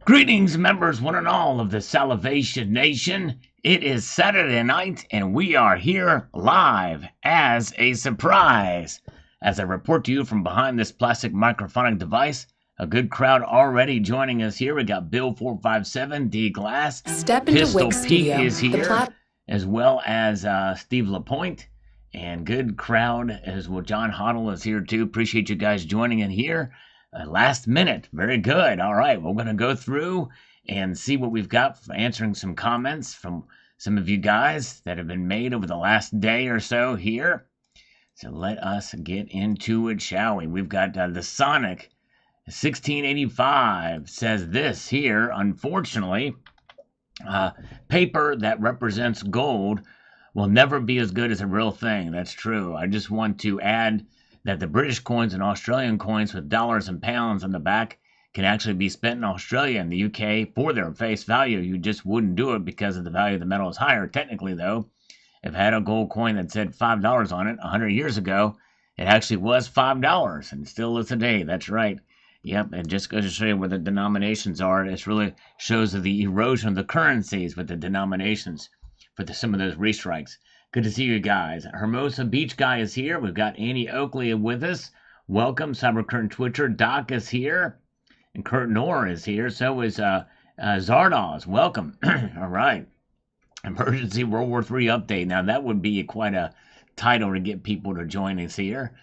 Greetings, members, one and all of the Salivation Nation. It is Saturday night, and we are here live as a surprise. As I report to you from behind this plastic microphonic device, a good crowd already joining us here. We got Bill 457, D Glass, Step into Pistol Wix Pete Studio. is here, as well as Steve Lapointe, and good crowd as well. John Hoddle is here too. Appreciate you guys joining in here. Last minute, very good. All right, we're going to go through and see what we've got for answering some comments from some of you guys that have been made over the last day or so here. So let us get into it, shall we? We've got the Sonic 1685 says this here. Unfortunately, paper that represents gold will never be as good as a real thing. That's true. I just want to add that the British coins and Australian coins with dollars and pounds on the back can actually be spent in Australia and the UK for their face value. You just wouldn't do it because of the value of the metal is higher. Technically, though, if I had a gold coin that said $5 on it 100 years ago, it actually was $5 and still is today. That's right. Yep, it just goes to show you where the denominations are. It really shows the erosion of the currencies with the denominations for some of those restrikes. Good to see you guys. Hermosa Beach Guy is here. We've got Annie Oakley with us. Welcome. Cyber Curtain Twitcher. Doc is here. And Kurt Knorr is here. So is Zardoz. Welcome. All right. Emergency World War III update. Now, that would be quite a title to get people to join us here.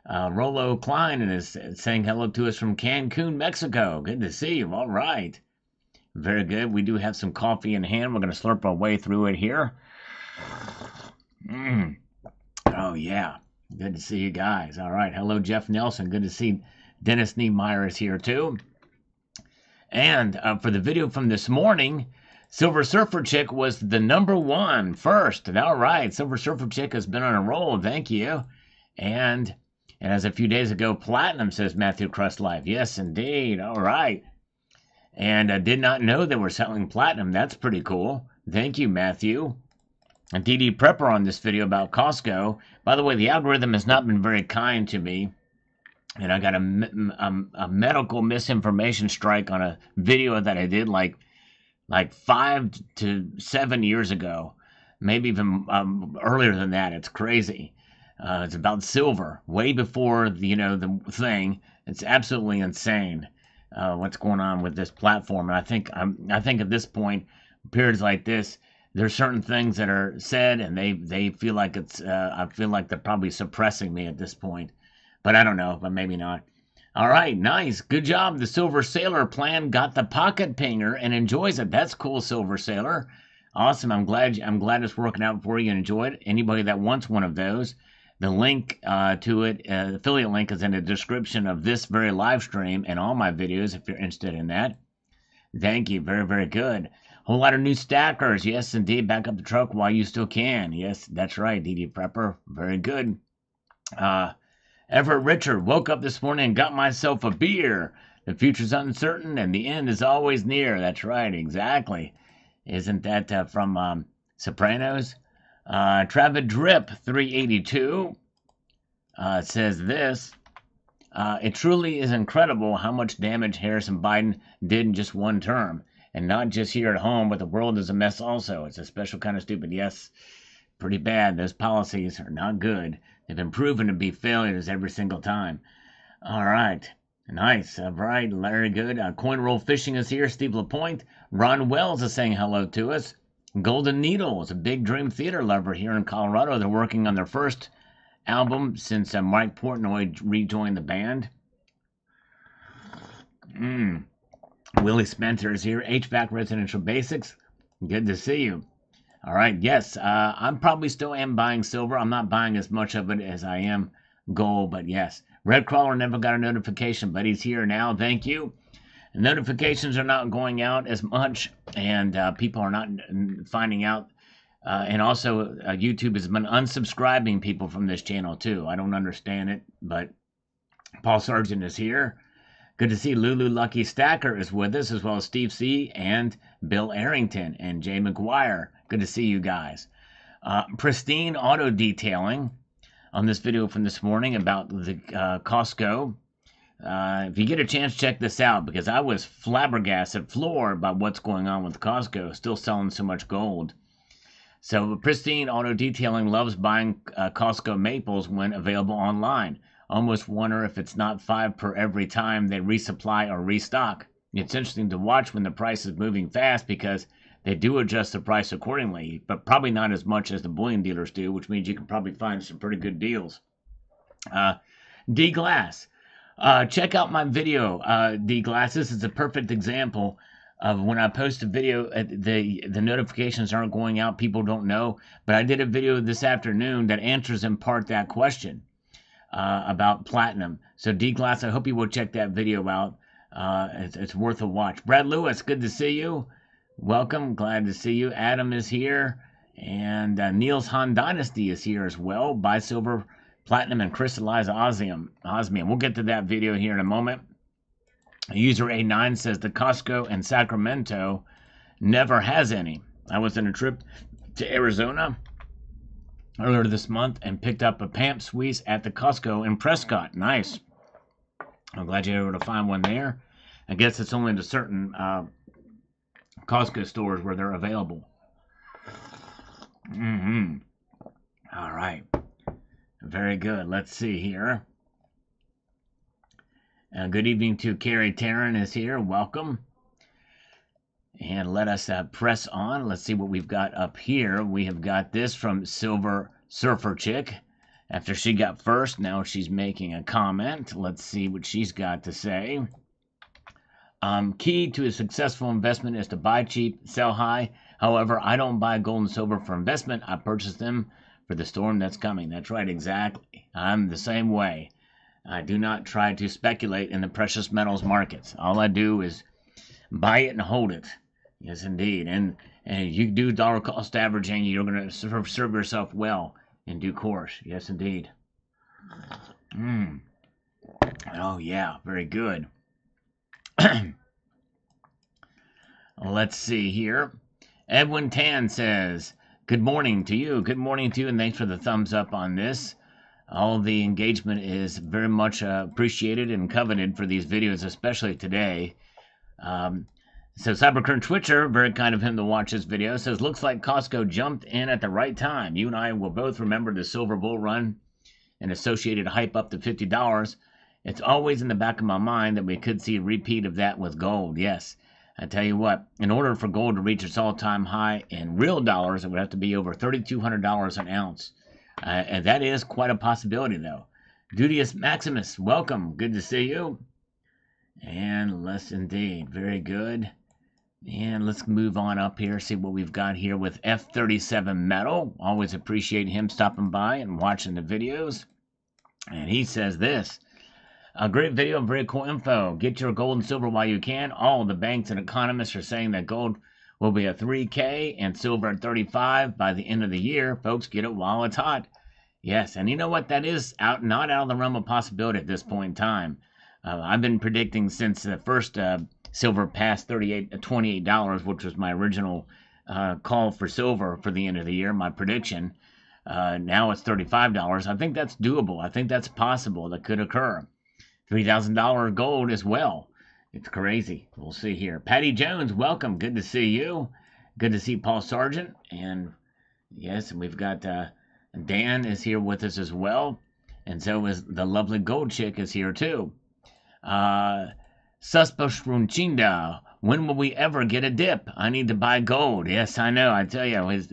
Rolo Klein is saying hello to us from Cancun, Mexico. Good to see you. All right. Very good. We do have some coffee in hand. We're going to slurp our way through it here. Oh, yeah. Good to see you guys. All right. Hello, Jeff Nelson. Good to see Dennis Niemeyer is here, too. And for the video from this morning, Silver Surfer Chick was the #1 first. All right. Silver Surfer Chick has been on a roll. Thank you. And as a few days ago, Platinum, says Matthew Crust Life. Yes, indeed. All right. And I did not know they were selling platinum. That's pretty cool. Thank you, Matthew. And DD Prepper on this video about Costco. By the way, the algorithm has not been very kind to me. And I got a medical misinformation strike on a video that I did like 5 to 7 years ago. Maybe even earlier than that. It's crazy. It's about silver. Way before, the thing. It's absolutely insane. What's going on with this platform. And I think at this point, periods like this, there's certain things that are said and they feel like I feel like they're probably suppressing me at this point. But I don't know, but maybe not. All right, nice. Good job. The Silver Sailor plan got the pocket pinger and enjoys it. That's cool, Silver Sailor. Awesome. I'm glad it's working out for you and enjoy it. Anybody that wants one of those, the link to it, the affiliate link is in the description of this very live stream and all my videos if you're interested in that. Thank you. Very, very good. Whole lot of new stackers. Yes, indeed. Back up the truck while you still can. Yes, that's right, DD Prepper. Very good. Everett Richard woke up this morning and got myself a beer. The future's uncertain and the end is always near. That's right, exactly. Isn't that from Sopranos? Travid Drip 382 says this. It truly is incredible how much damage Harrison Biden did in just one term. And not just here at home, but the world is a mess also. It's a special kind of stupid. Yes, pretty bad. Those policies are not good. They've been proven to be failures every single time. All right. Nice. All right. Very good. Coin Roll Fishing is here. Steve Lapointe. Ron Wells is saying hello to us. Golden Needle is a big Dream Theater lover here in Colorado. They're working on their first album since Mike Portnoy rejoined the band. Willie Spencer is here. HVAC Residential Basics. Good to see you. All right. Yes, I'm probably still am buying silver. I'm not buying as much of it as I am gold, but yes. Red Crawler never got a notification, but he's here now. Thank you. Notifications are not going out as much, and people are not finding out. And also, YouTube has been unsubscribing people from this channel, too. I don't understand it, but Paul Sargent is here. Good to see Lulu Lucky Stacker is with us, as well as Steve C. and Bill Arrington and Jay McGuire. Good to see you guys. Pristine Auto Detailing on this video from this morning about the Costco If you get a chance, check this out, because I was flabbergasted, floored by what's going on with Costco, still selling so much gold. So Pristine Auto Detailing loves buying Costco maples when available online. Almost wonder if it's not 5 per every time they resupply or restock. It's interesting to watch when the price is moving fast, because they do adjust the price accordingly, but probably not as much as the bullion dealers do, which means you can probably find some pretty good deals. D Glass. Check out my video, D Glass. This is a perfect example of when I post a video, the notifications aren't going out. People don't know, but I did a video this afternoon that answers in part that question about platinum. So D Glass, I hope you will check that video out. It's worth a watch. Brad Lewis, good to see you. Welcome, glad to see you. Adam is here, and Niels Han Dynasty is here as well. Buy silver, platinum, and crystallized osmium. We'll get to that video here in a moment. User A9 says the Costco in Sacramento never has any. I was on a trip to Arizona earlier this month and picked up a Pamp Suisse at the Costco in Prescott. Nice. I'm glad you were able to find one there. I guess it's only to certain Costco stores where they're available. All right. Very good. Let's see here. Good evening to Carrie Taryn is here. Welcome. And let us press on. Let's see what we've got up here. We have got this from Silver Surfer Chick. After she got first, now she's making a comment. Let's see what she's got to say. Key to a successful investment is to buy cheap, sell high. However, I don't buy gold and silver for investment. I purchase them for the storm that's coming. That's right, exactly. I'm the same way. I do not try to speculate in the precious metals markets. All I do is buy it and hold it. Yes, indeed. And you do dollar cost averaging, you're going to serve yourself well in due course. Yes, indeed. Oh, yeah. Very good. Let's see here. Edwin Tan says, good morning to you. Good morning to you, and thanks for the thumbs up on this. All the engagement is very much appreciated and coveted for these videos, especially today. So Cybercurrent Twitcher, very kind of him to watch this video, says, looks like Costco jumped in at the right time. You and I will both remember the silver bull run and associated hype up to $50. It's always in the back of my mind that we could see a repeat of that with gold. Yes, I tell you what, in order for gold to reach its all-time high in real dollars, it would have to be over $3,200 an ounce. And that is quite a possibility, though. Dudius Maximus, welcome. Good to see you. And let's indeed. Very good. And let's move on up here, see what we've got here with F37 Metal. Always appreciate him stopping by and watching the videos. And he says this. A great video, very cool info. Get your gold and silver while you can. All the banks and economists are saying that gold will be at 3K and silver at 35 by the end of the year. Folks, get it while it's hot. Yes, and you know what? That is not out of the realm of possibility at this point in time. I've been predicting since the first silver passed $28, which was my original call for silver for the end of the year, my prediction. Now it's $35. I think that's doable. I think that's possible. That could occur. $3,000 gold as well. It's crazy. We'll see here. Patty Jones, welcome. Good to see you. Good to see Paul Sargent. And yes, and we've got Dan is here with us as well. And so is the lovely gold chick is here too. Suspastrunchinda, when will we ever get a dip? I need to buy gold. Yes, I know. I tell you,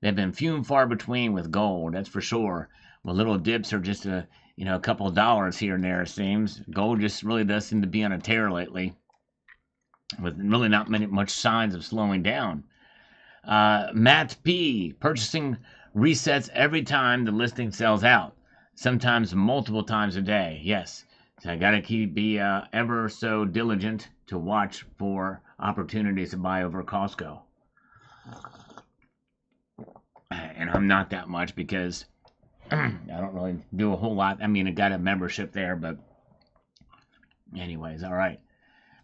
they've been few and far between with gold. That's for sure. Well, little dips are just a couple of dollars here and there, it seems. Gold just really does seem to be on a tear lately, with really not much signs of slowing down. Matt P. Purchasing resets every time the listing sells out, sometimes multiple times a day. Yes, so I got to be ever so diligent to watch for opportunities to buy over Costco. And I'm not that much because I don't really do a whole lot. I mean, I got a membership there, but anyways, all right.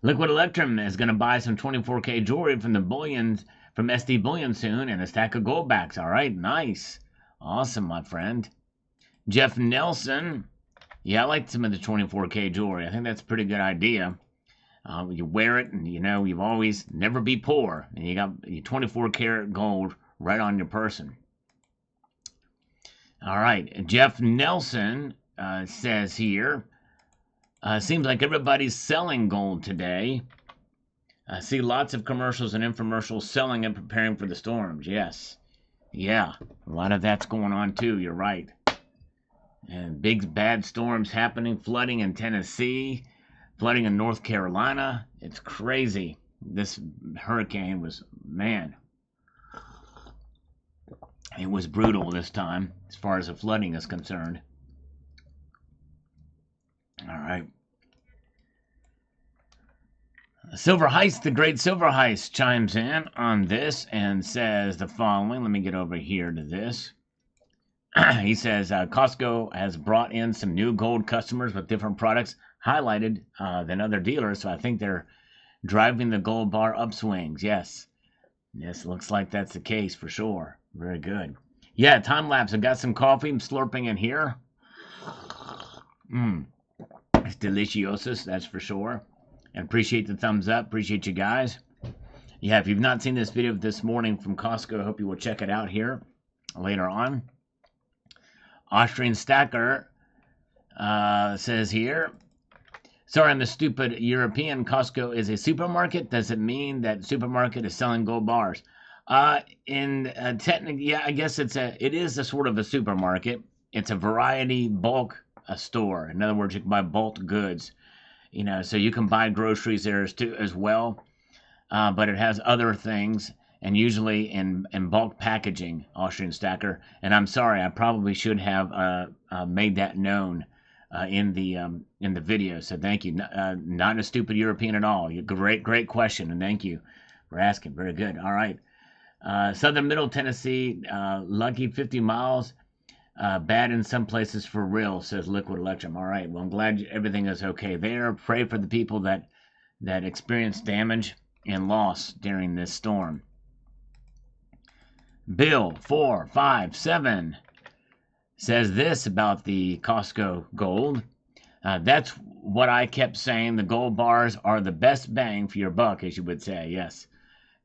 Liquid Electrum is going to buy some 24K jewelry from the bullions, from SD Bullion soon, and a stack of gold backs. All right, nice. Awesome, my friend. Jeff Nelson Yeah, I like some of the 24K jewelry. I think that's a pretty good idea. You wear it, and you've always never be poor, and you got your 24 karat gold right on your person. All right, Jeff Nelson says here, seems like everybody's selling gold today. I see lots of commercials and infomercials selling and preparing for the storms. Yes, yeah, a lot of that's going on too. You're right. And big bad storms happening, flooding in Tennessee, flooding in North Carolina. It's crazy. This hurricane was, man, it was brutal this time as far as the flooding is concerned. All right. Silver Heist, the great Silver Heist, chimes in on this and says the following. Let me get over here to this. He says Costco has brought in some new gold customers with different products highlighted than other dealers, so I think they're driving the gold bar upswings. Yes, looks like that's the case for sure. Very good. Yeah, time lapse. I got some coffee. I'm slurping in here. It's deliciosus, that's for sure. And appreciate the thumbs up. Appreciate you guys. Yeah, if you've not seen this video this morning from Costco, I hope you will check it out here later on. Austrian Stacker says here, sorry, I'm a stupid European. Costco is a supermarket. Does it mean that supermarket is selling gold bars? Technically, yeah, I guess it is a sort of a supermarket. It's a variety bulk store. In other words, you can buy bulk goods. So you can buy groceries there as well. But it has other things, and usually in bulk packaging, Austrian Stacker. And I'm sorry, I probably should have made that known in the video. So thank you. Not a stupid European at all. Great question, and thank you for asking. Very good. All right. Southern Middle Tennessee, lucky 50 miles. Bad in some places for real, says Liquid Electrum. All right. Well, I'm glad everything is okay there. Pray for the people that experienced damage and loss during this storm. Bill 457 says this about the Costco gold. That's what I kept saying. The gold bars are the best bang for your buck, as you would say. Yes.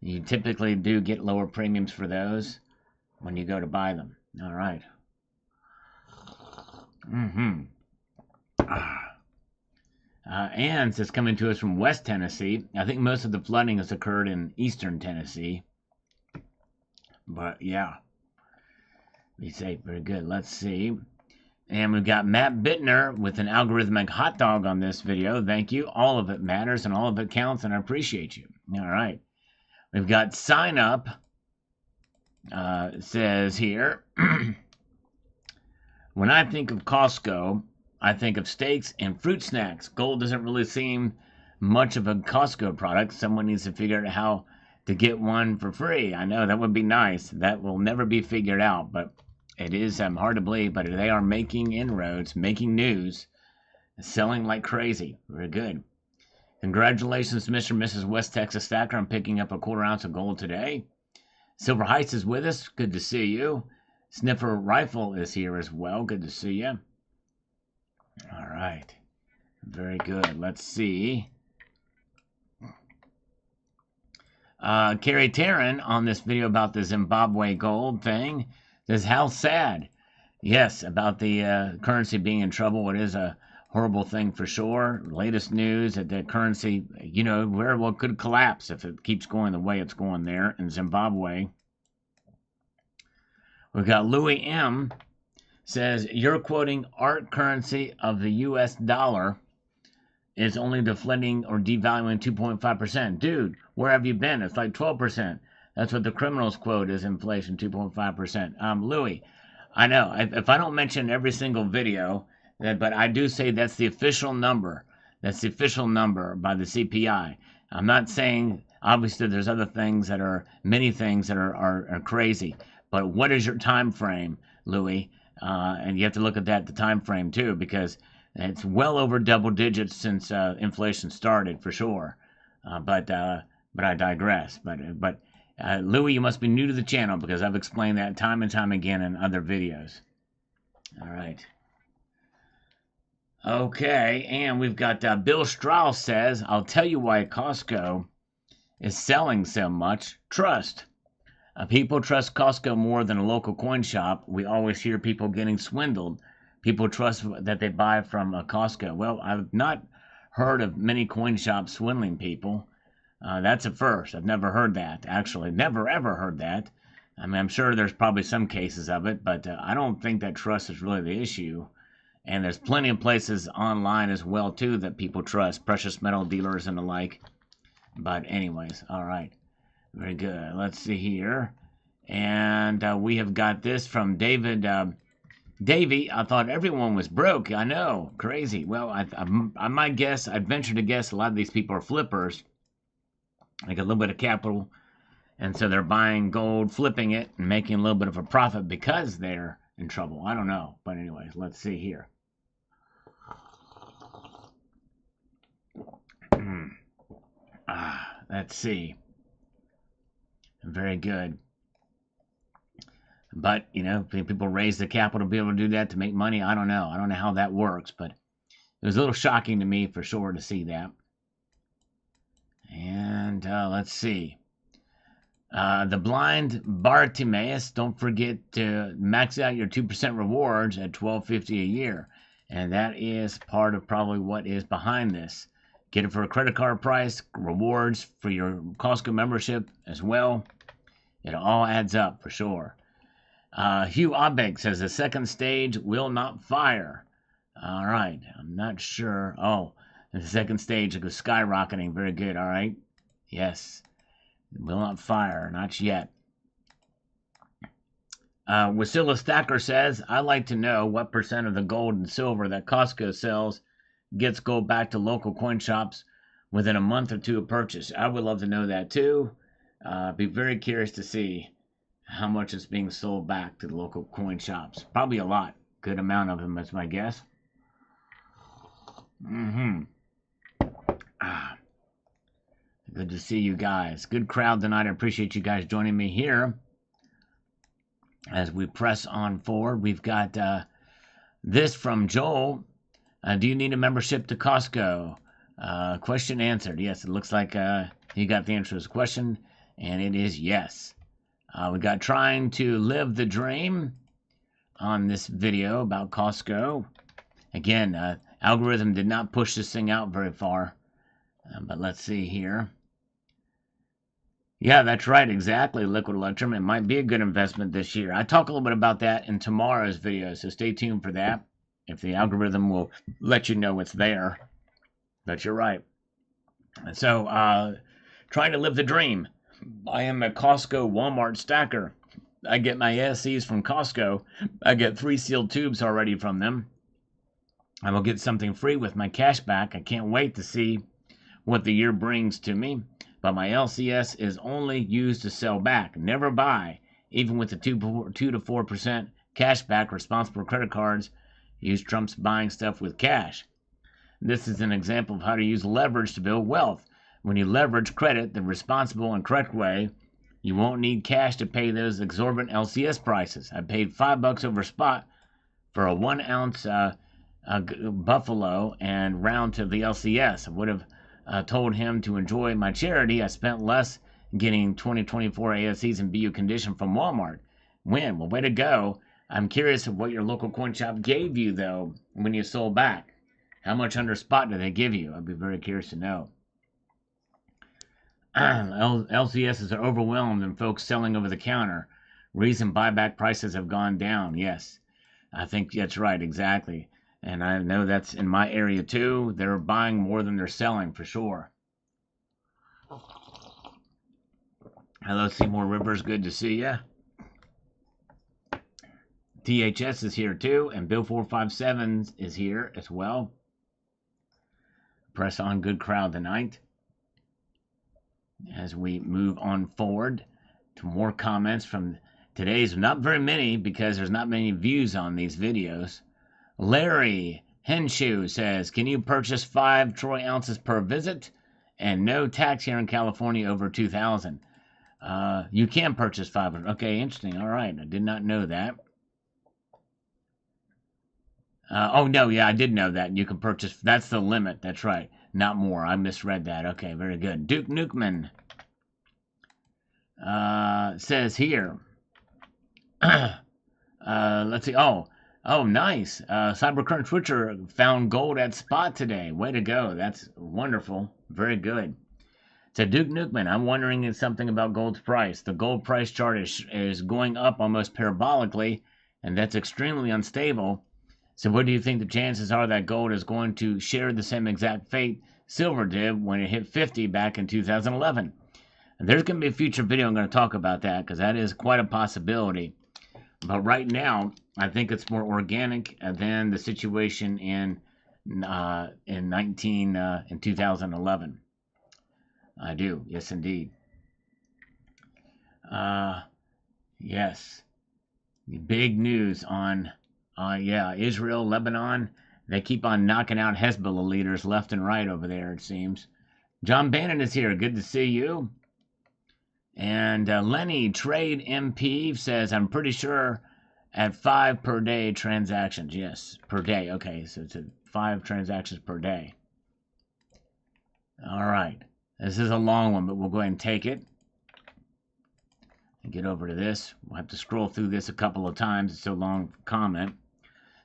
You typically do get lower premiums for those when you go to buy them. All right. Ann's is coming to us from West Tennessee. I think most of the flooding has occurred in Eastern Tennessee. But yeah. We say very good. Let's see. And we've got Matt Bittner with an algorithmic hot dog on this video. Thank you. All of it matters and all of it counts, and I appreciate you. All right. We've got sign up. Says here. When I think of Costco, I think of steaks and fruit snacks. Gold doesn't really seem much of a Costco product. Someone needs to figure out how to get one for free. I know that would be nice. That will never be figured out, but it is hard to believe. But they are making inroads, making news, selling like crazy. Very good. Congratulations to Mr. and Mrs. West Texas Stacker on picking up a 1/4 ounce of gold today. Silver Heist is with us. Good to see you. Sniffer Rifle is here as well. Good to see you. All right. Very good. Let's see. Carrie Taryn on this video about the Zimbabwe gold thing says, how sad. Yes, about the currency being in trouble. It is a horrible thing for sure. Latest news that the currency, very well could collapse if it keeps going the way it's going there in Zimbabwe. We've got Louis M. says, you're quoting art currency of the U.S. dollar is only deflating or devaluing 2.5%. Dude, where have you been? It's like 12%. That's what the criminals quote as inflation, 2.5%. Louis, I know, if I don't mention every single video, but I do say that's the official number. That's the official number by the CPI. I'm not saying, obviously, there's other things that are, many things that are crazy. But what is your time frame, Louis? And you have to look at the time frame too, because it's well over double digits since inflation started, for sure. But I digress. But Louis, you must be new to the channel, because I've explained that time and time again in other videos. All right. Okay, and we've got Bill Strauss says, I'll tell you why Costco is selling so much. Trust. People trust Costco more than a local coin shop. We always hear people getting swindled. People trust that they buy from Costco. Well, I've not heard of many coin shops swindling people. That's a first. I've never heard that, actually. Never, ever heard that. I mean, I'm sure there's probably some cases of it, but I don't think that trust is really the issue. And there's plenty of places online as well, too, that people trust. Precious metal dealers and the like. But anyways, all right. Very good. Let's see here. And we have got this from David. Davey, I thought everyone was broke. I know. Crazy. Well, I might guess, I'd venture to guess a lot of these people are flippers. They got a little bit of capital. And so they're buying gold, flipping it, and making a little bit of a profit because they're in trouble. I don't know. But anyways, let's see here. Let's see. Very good. But, you know, people raise the capital to be able to do that to make money. I don't know. I don't know how that works, but it was a little shocking to me for sure to see that. And let's see. The blind Bartimaeus, don't forget to max out your 2% rewards at $12.50 a year. And that is part of probably what is behind this. Get it for a credit card price, rewards for your Costco membership as well. It all adds up for sure. Hugh Abeg says the second stage will not fire. All right, I'm not sure. Oh, the second stage goes skyrocketing. Very good. All right. Yes. It will not fire. Not yet. Wasilla Stacker says, I'd like to know what percent of the gold and silver that Costco sells gets gold back to local coin shops within a month or two of purchase. I would love to know that too. Be very curious to see how much is being sold back to the local coin shops. Probably a lot. Good amount of them, that's my guess. Good to see you guys. Good crowd tonight. I appreciate you guys joining me here. As we press on forward, we've got this from Joel. Do you need a membership to Costco? Question answered. Yes, it looks like he got the answer to his question, and it is yes. We got trying to live the dream on this video about Costco. Again, algorithm did not push this thing out very far, but let's see here. Yeah, that's right, exactly, Liquid Electrum. It might be a good investment this year. I talk a little bit about that in tomorrow's video, so stay tuned for that. If the algorithm will let you know it's there. But you're right. So, trying to live the dream. I am a Costco Walmart stacker. I get my ASCs from Costco. I get 3 sealed tubes already from them. I will get something free with my cash back. I can't wait to see what the year brings to me. But my LCS is only used to sell back, never buy. Even with the 2 to 4% cash back, responsible credit cards use Trump's buying stuff with cash. This is an example of how to use leverage to build wealth. When you leverage credit the responsible and correct way, you won't need cash to pay those exorbitant LCS prices. I paid $5 over spot for a 1 ounce buffalo and round to the LCS. I would have told him to enjoy my charity. I spent less getting 2024 ASCs in BU condition from Walmart. Win. Well, way to go. I'm curious of what your local coin shop gave you, though, when you sold back. How much under spot did they give you? I'd be very curious to know. LCSs are overwhelmed and folks selling over the counter. Reason buyback prices have gone down. Yes, I think that's right, exactly. And I know that's in my area too. They're buying more than they're selling for sure. Hello, Seymour Rivers. Good to see ya. THS is here too, and Bill 457 is here as well. Press on, good crowd tonight. As we move on forward to more comments from today's, not very many because there's not many views on these videos. Larry Henshoe says, can you purchase 5 troy ounces per visit and no tax here in California over $2,000? You can purchase 5. Okay, interesting. All right, I did not know that. Oh, no, yeah, I did know that. You can purchase, that's the limit. That's right. Not more. I misread that. Okay, very good. Duke Nukeman says here. Let's see. Oh, nice. Cybercurrent Twitcher found gold at spot today. Way to go. That's wonderful. Very good. So Duke Nukeman, I'm wondering if something about gold's price. The gold price chart is going up almost parabolically, and that's extremely unstable. So what do you think the chances are that gold is going to share the same exact fate silver did when it hit 50 back in 2011? And there's going to be a future video I'm going to talk about that because that is quite a possibility. But right now, I think it's more organic than the situation in 2011. I do, yes, indeed. Yes, big news on, Israel, Lebanon. They keep on knocking out Hezbollah leaders left and right over there. It seems. John Bannon is here. Good to see you. And Lenny Trade MP says, I'm pretty sure at 5 per day transactions. Yes, per day. Okay, so it's 5 transactions per day. All right. This is a long one, but we'll go ahead and take it. And get over to this. We'll have to scroll through this a couple of times. It's so long comment.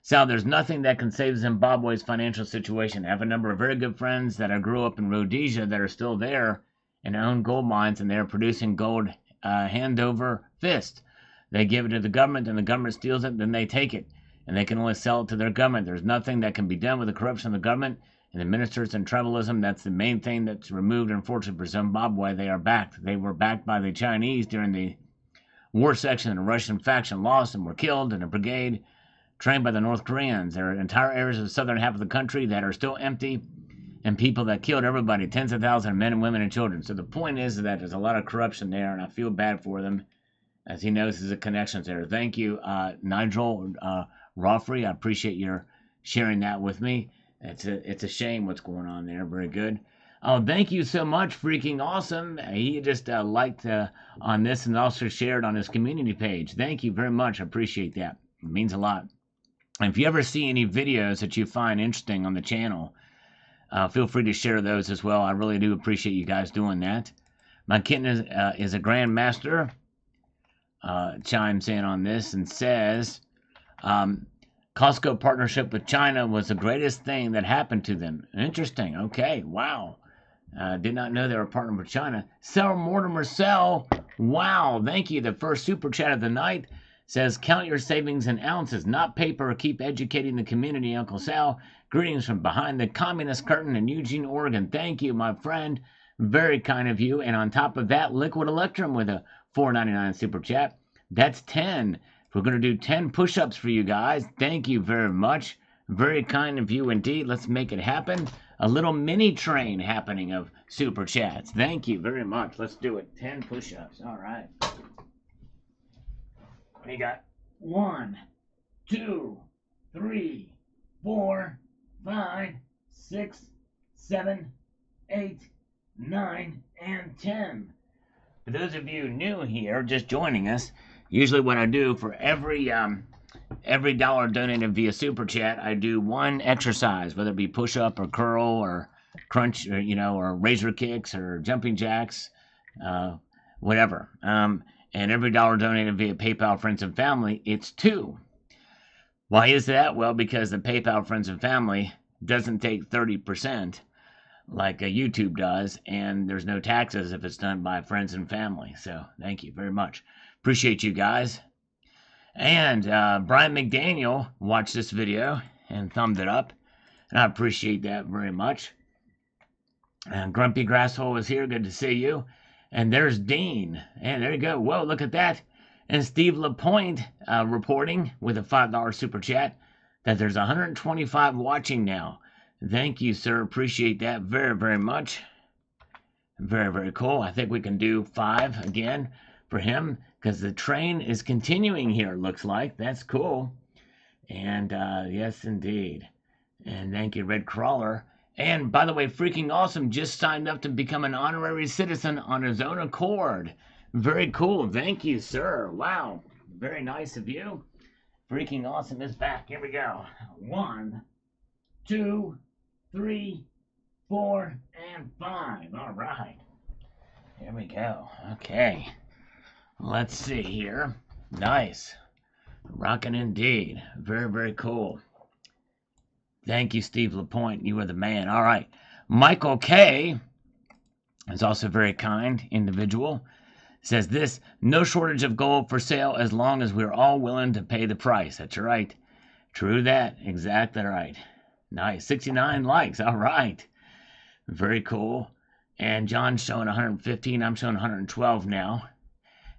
Sal, there's nothing that can save Zimbabwe's financial situation. I have a number of very good friends that I grew up in Rhodesia that are still there and own gold mines, and they're producing gold hand over fist. They give it to the government, and the government steals it, then they take it. And they can only sell it to their government. There's nothing that can be done with the corruption of the government and the ministers and tribalism. That's the main thing that's removed. Unfortunately for Zimbabwe, they are backed. They were backed by the Chinese during the war section, and the Russian faction lost and were killed, and a brigade trained by the North Koreans. There are entire areas of the southern half of the country that are still empty, and people that killed everybody, tens of thousands of men and women and children. So the point is that there's a lot of corruption there, and I feel bad for them, as he knows there's a connection there. Thank you, Nigel Roffrey. I appreciate your sharing that with me. It's a shame what's going on there. Very good. Oh, thank you so much, freaking awesome. He just liked on this and also shared on his community page. Thank you very much. I appreciate that. It means a lot. And if you ever see any videos that you find interesting on the channel, feel free to share those as well. I really do appreciate you guys doing that. My kitten is a grandmaster. Chimes in on this and says, Costco partnership with China was the greatest thing that happened to them. Interesting. Okay. Wow. Did not know they were partnered with China. Sal Mortimer Sell. Wow. Thank you. The first super chat of the night says, count your savings in ounces, not paper. Keep educating the community, Uncle Sal. Greetings from behind the communist curtain in Eugene, Oregon. Thank you, my friend. Very kind of you. And on top of that, Liquid Electrum with a $4.99 super chat. That's 10. We're going to do 10 push-ups for you guys. Thank you very much. Very kind of you indeed. Let's make it happen. A little mini train happening of super chats. Thank you very much. Let's do it. 10 push-ups. All right. We got 1, 2, 3, 4, 5, 6, 7, 8, 9, and 10. For those of you new here, just joining us, usually what I do for every dollar donated via super chat, I do one exercise, whether it be push up or curl or crunch, or or razor kicks or jumping jacks, whatever. And every dollar donated via PayPal Friends and Family, it's 2. Why is that? Well, because the PayPal Friends and Family doesn't take 30% like YouTube does, and there's no taxes if it's done by friends and family. So thank you very much. Appreciate you guys. And Brian McDaniel watched this video and thumbed it up, and I appreciate that very much. And Grumpy Grasshole is here. Good to see you. And there's Dean. And there you go. Whoa, look at that. And Steve LaPointe reporting with a $5 super chat that there's 125 watching now. Thank you, sir. Appreciate that very, very much. Very, very cool. I think we can do 5 again for him because the train is continuing here, looks like. That's cool. And yes, indeed. And thank you, Red Crawler. And by the way, freaking awesome just signed up to become an honorary citizen on his own accord. Very cool. Thank you, sir. Wow. Very nice of you. Freaking awesome is back. Here we go. 1, 2, 3, 4, and 5. All right. Here we go. Okay. Let's see here. Nice. Rocking indeed. Very, very cool. Thank you, Steve LaPointe. You are the man. All right. Michael K. is also a very kind individual. Says this, no shortage of gold for sale as long as we're all willing to pay the price. That's right. True that. Exactly right. Nice. 69 likes. All right. Very cool. And John's showing 115. I'm showing 112 now.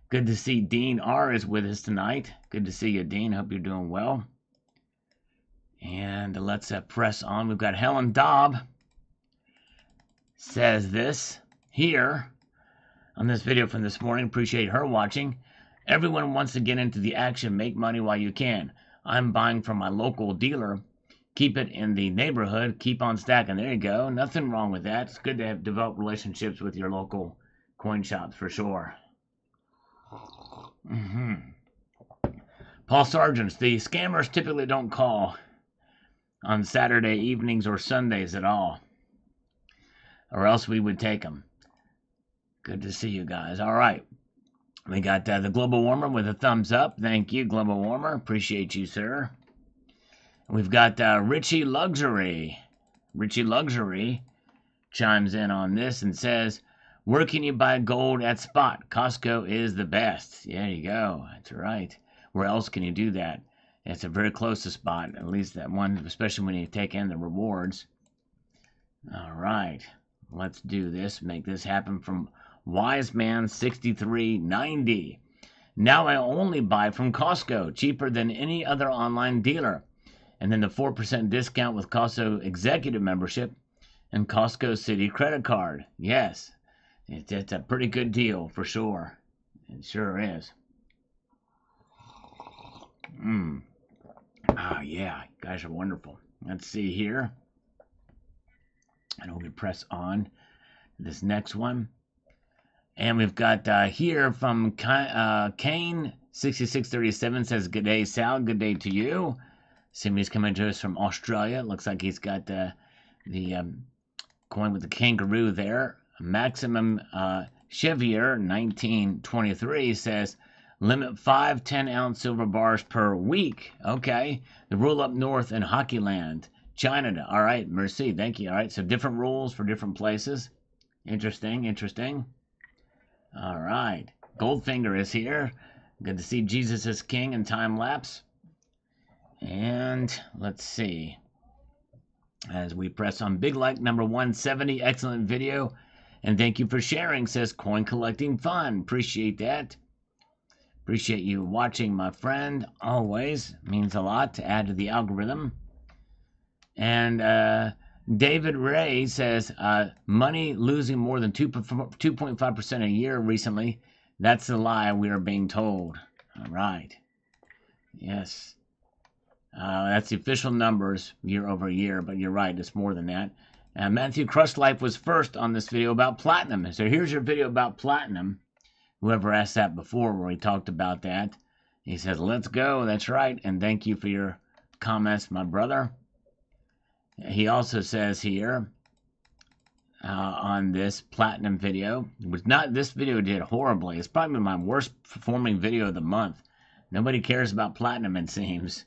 Good to see Dean R. is with us tonight. Good to see you, Dean. Hope you're doing well. And let's press on. We've got Helen Dobb. Says this here on this video from this morning. Appreciate her watching. Everyone wants to get into the action. Make money while you can. I'm buying from my local dealer. Keep it in the neighborhood. Keep on stacking. There you go. Nothing wrong with that. It's good to have developed relationships with your local coin shops for sure. Paul Sargent. The scammers typically don't call on Saturday evenings or Sundays at all, or else we would take them. Good to see you guys. All right. We got the Global Warmer with a thumbs up. Thank you, Global Warmer. Appreciate you, sir. We've got Richie Luxury. Richie Luxury chimes in on this and says, where can you buy gold at spot? Costco is the best. There you go. That's right. Where else can you do that? It's a very close to spot, at least that one, especially when you take in the rewards. All right. Let's do this. Make this happen from Wise Man 6390. Now I only buy from Costco, cheaper than any other online dealer. And then the 4% discount with Costco Executive Membership and Costco City Credit Card. Yes, it's a pretty good deal for sure. It sure is. Oh, yeah. You guys are wonderful. Let's see here. And we press on this next one. And we've got here from Kane 6637 says, good day, Sal. Good day to you. Somebody's coming to us from Australia. Looks like he's got the coin with the kangaroo there. Maximum Chevier 1923 says, limit 5 10-ounce silver bars per week. Okay. The rule up north in Hockey Land. China. All right. Merci. Thank you. All right. So different rules for different places. Interesting. Interesting. All right. Goldfinger is here. Good to see Jesus is King in time lapse. And let's see. As we press on big like number 170. Excellent video. And thank you for sharing, says Coin Collecting Fun. Appreciate that. Appreciate you watching, my friend. Always means a lot to add to the algorithm. And David Ray says, money losing more than 2.5% a year recently. That's the lie we are being told. All right. Yes. That's the official numbers year over year, but you're right, it's more than that. Matthew Crush Life was first on this video about platinum. So here's your video about platinum. Whoever asked that before where he talked about that. He says, let's go. That's right. And thank you for your comments, my brother. He also says here on this platinum video, this video did horribly. It's probably my worst performing video of the month. Nobody cares about platinum, it seems.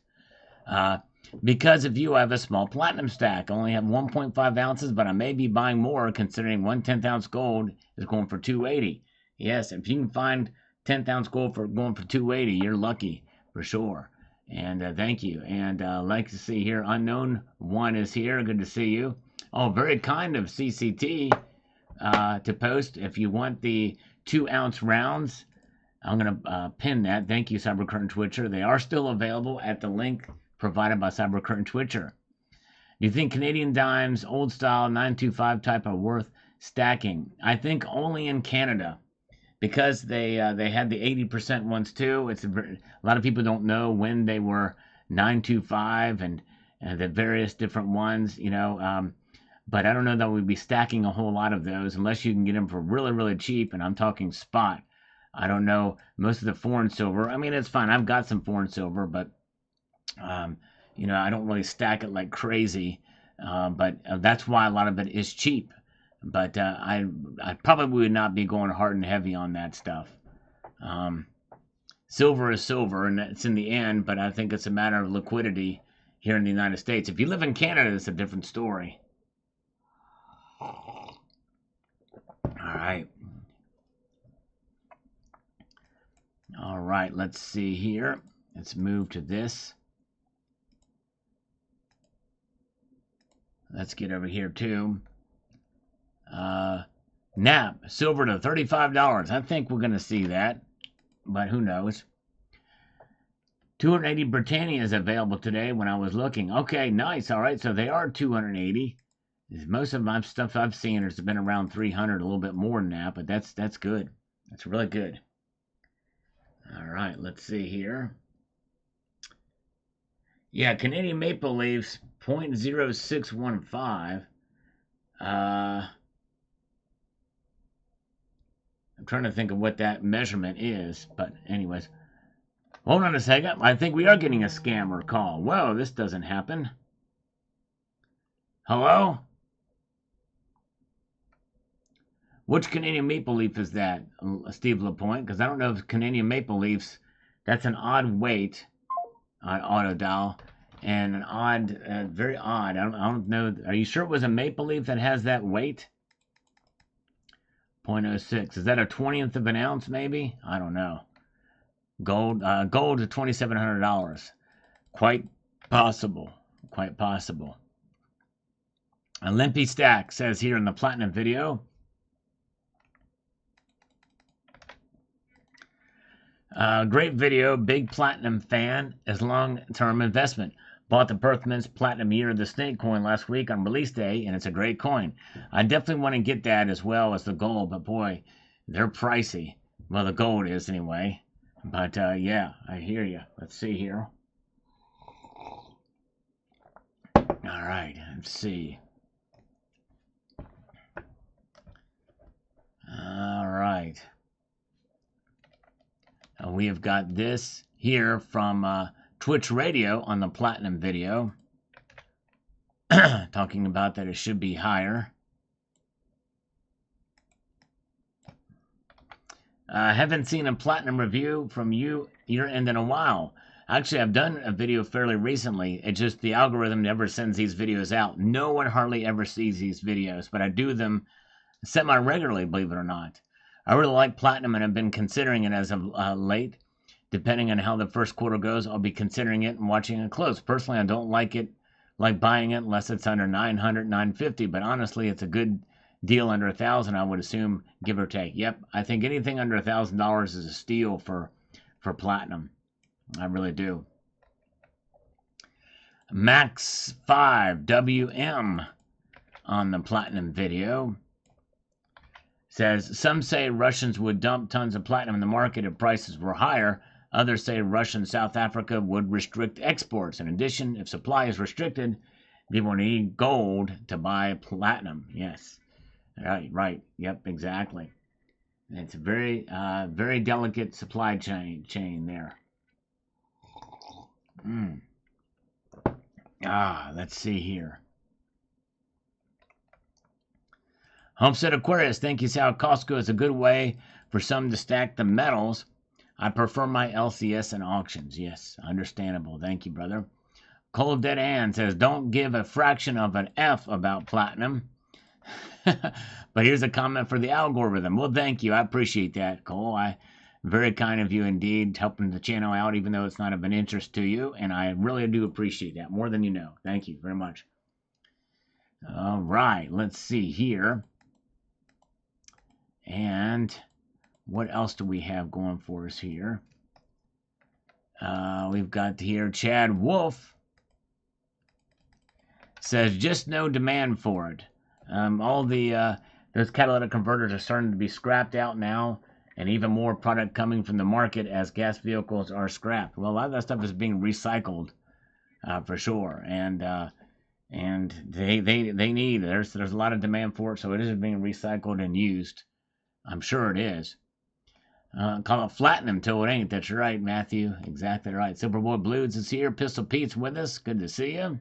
Because of you, I have a small platinum stack. I only have 1.5 ounces, but I may be buying more considering 1 10th-ounce gold is going for $280. Yes, if you can find 10th-ounce gold for going for $280, you're lucky for sure. And thank you. And like to see here, Unknown One is here. Good to see you. Oh, very kind of CCT to post. If you want the 2-ounce rounds, I'm going to pin that. Thank you, Cybercurtain Twitcher. They are still available at the link provided by Cybercurtain Twitcher. Do you think Canadian dimes, old style 925 type are worth stacking? I think only in Canada, because they had the 80% ones too. A lot of people don't know when they were 925 and the various different ones, you know. But I don't know that we'd be stacking a whole lot of those unless you can get them for really, really cheap. And I'm talking spot. I don't know. Most of the foreign silver, I mean, it's fine. I've got some foreign silver, but Um, I don't really stack it like crazy, but that's why a lot of it is cheap. But I probably would not be going hard and heavy on that stuff. Um, Silver is silver, and it's in the end. But I think it's a matter of liquidity here in the United States. If you live in Canada, it's a different story. All right. All right, let's see here. Let's move to this. Let's get over here too. NAP, silver to $35. I think we're going to see that, but who knows. 280 Britannia is available today when I was looking. Okay, nice. All right, so they are 280. Most of my stuff I've seen has been around 300, a little bit more than that, but that's good. That's really good. All right, let's see here. Yeah, Canadian Maple Leafs 0.0615. I'm trying to think of what that measurement is, but anyways. Hold on a second. I think we are getting a scammer call. Whoa, this doesn't happen. Hello? Which Canadian Maple Leaf is that, Steve LaPointe? Because I don't know if Canadian Maple Leafs, that's an odd weight on auto dial. And an odd, very odd. I don't know. Are you sure it was a Maple Leaf that has that weight? 0.06. Is that a 20th of an ounce, maybe? I don't know. Gold to $2,700. Quite possible. Quite possible. A Limpy Stack says here in the Platinum video. Great video. Big Platinum fan. As long-term investment. Bought the Perth Mint's Platinum Year of the Snake coin last week on release day, and it's a great coin. I definitely want to get that as well as the gold, but boy, they're pricey. Well, the gold is anyway. But yeah, I hear you. Let's see here. All right, let's see. All right. We have got this here from Twitch Radio on the Platinum video. Talking about that it should be higher. I haven't seen a Platinum review from your end in a while. Actually, I've done a video fairly recently. It's just the algorithm never sends these videos out. No one hardly ever sees these videos, but I do them semi-regularly, believe it or not. I really like Platinum, and I've been considering it as of late. Depending on how the first quarter goes, I'll be considering it and watching it close. Personally, I don't like buying it unless it's under 900, 950, but honestly, it's a good deal under 1,000, I would assume, give or take. Yep, I think anything under $1,000 is a steal for Platinum. I really do. Max 5 WM on the Platinum video says, some say Russians would dump tons of platinum in the market if prices were higher. Others say Russia and South Africa would restrict exports. In addition, if supply is restricted, they will need gold to buy platinum. Yes. Right. Yep, exactly. It's a very, very delicate supply chain there. Let's see here. Homestead Aquarius, thank you, Sal. Costco is a good way for some to stack the metals. I prefer my LCS and auctions. Yes, understandable. Thank you, brother. Cold Dead Ann says, don't give a fraction of an F about platinum. But here's a comment for the algorithm. Well, thank you. I appreciate that, Cole. Very kind of you indeed, helping the channel out, even though it's not of an interest to you. And I really do appreciate that, more than you know. Thank you very much. All right, let's see here. And what else do we have going for us here? We've got here Chad Wolf says, just no demand for it. All those catalytic converters are starting to be scrapped out now, and even more product coming from the market as gas vehicles are scrapped. Well, a lot of that stuff is being recycled for sure, and they need, there's a lot of demand for it, so it is being recycled and used. I'm sure it is. Call it platinum till it ain't. That's right, Matthew. Exactly right. Silverboy Blues is here. Pistol Pete's with us. Good to see you.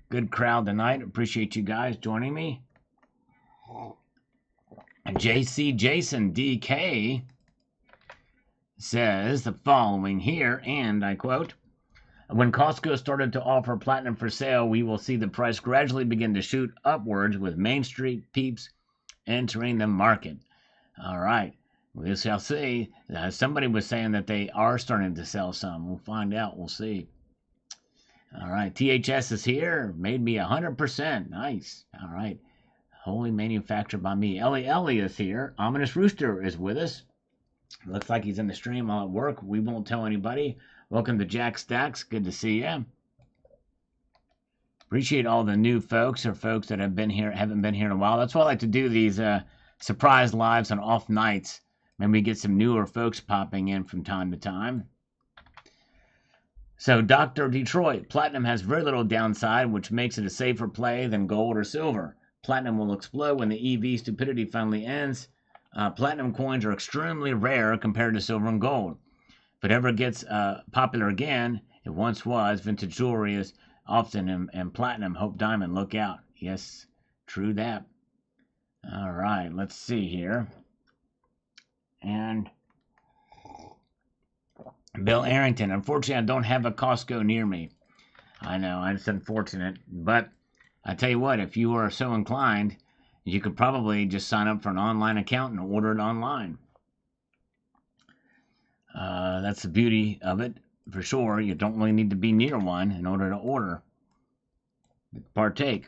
Good crowd tonight. Appreciate you guys joining me. JC Jason DK says the following here, and I quote, when Costco started to offer platinum for sale, we will see the price gradually begin to shoot upwards with Main Street peeps entering the market. All right. We shall see. Somebody was saying that they are starting to sell some. We'll find out. We'll see. All right. THS is here. Made me 100%. Nice. All right. Wholly manufactured by me. Ellie is here. Ominous Rooster is with us. Looks like he's in the stream while at work. We won't tell anybody. Welcome to Jack Stacks. Good to see you. Appreciate all the new folks or folks that have been here, haven't been here in a while. That's why I like to do these surprise lives on off nights. Maybe we get some newer folks popping in from time to time. So, Dr. Detroit, platinum has very little downside, which makes it a safer play than gold or silver. Platinum will explode when the EV stupidity finally ends. Platinum coins are extremely rare compared to silver and gold. If it ever gets popular again, it once was. Vintage jewelry is often in platinum. Hope diamond, look out. Yes, true that. All right, let's see here. And Bill Arrington, unfortunately, I don't have a Costco near me. I know, it's unfortunate. But I tell you what, if you are so inclined, you could probably just sign up for an online account and order it online. That's the beauty of it, for sure. You don't really need to be near one in order to order. Partake.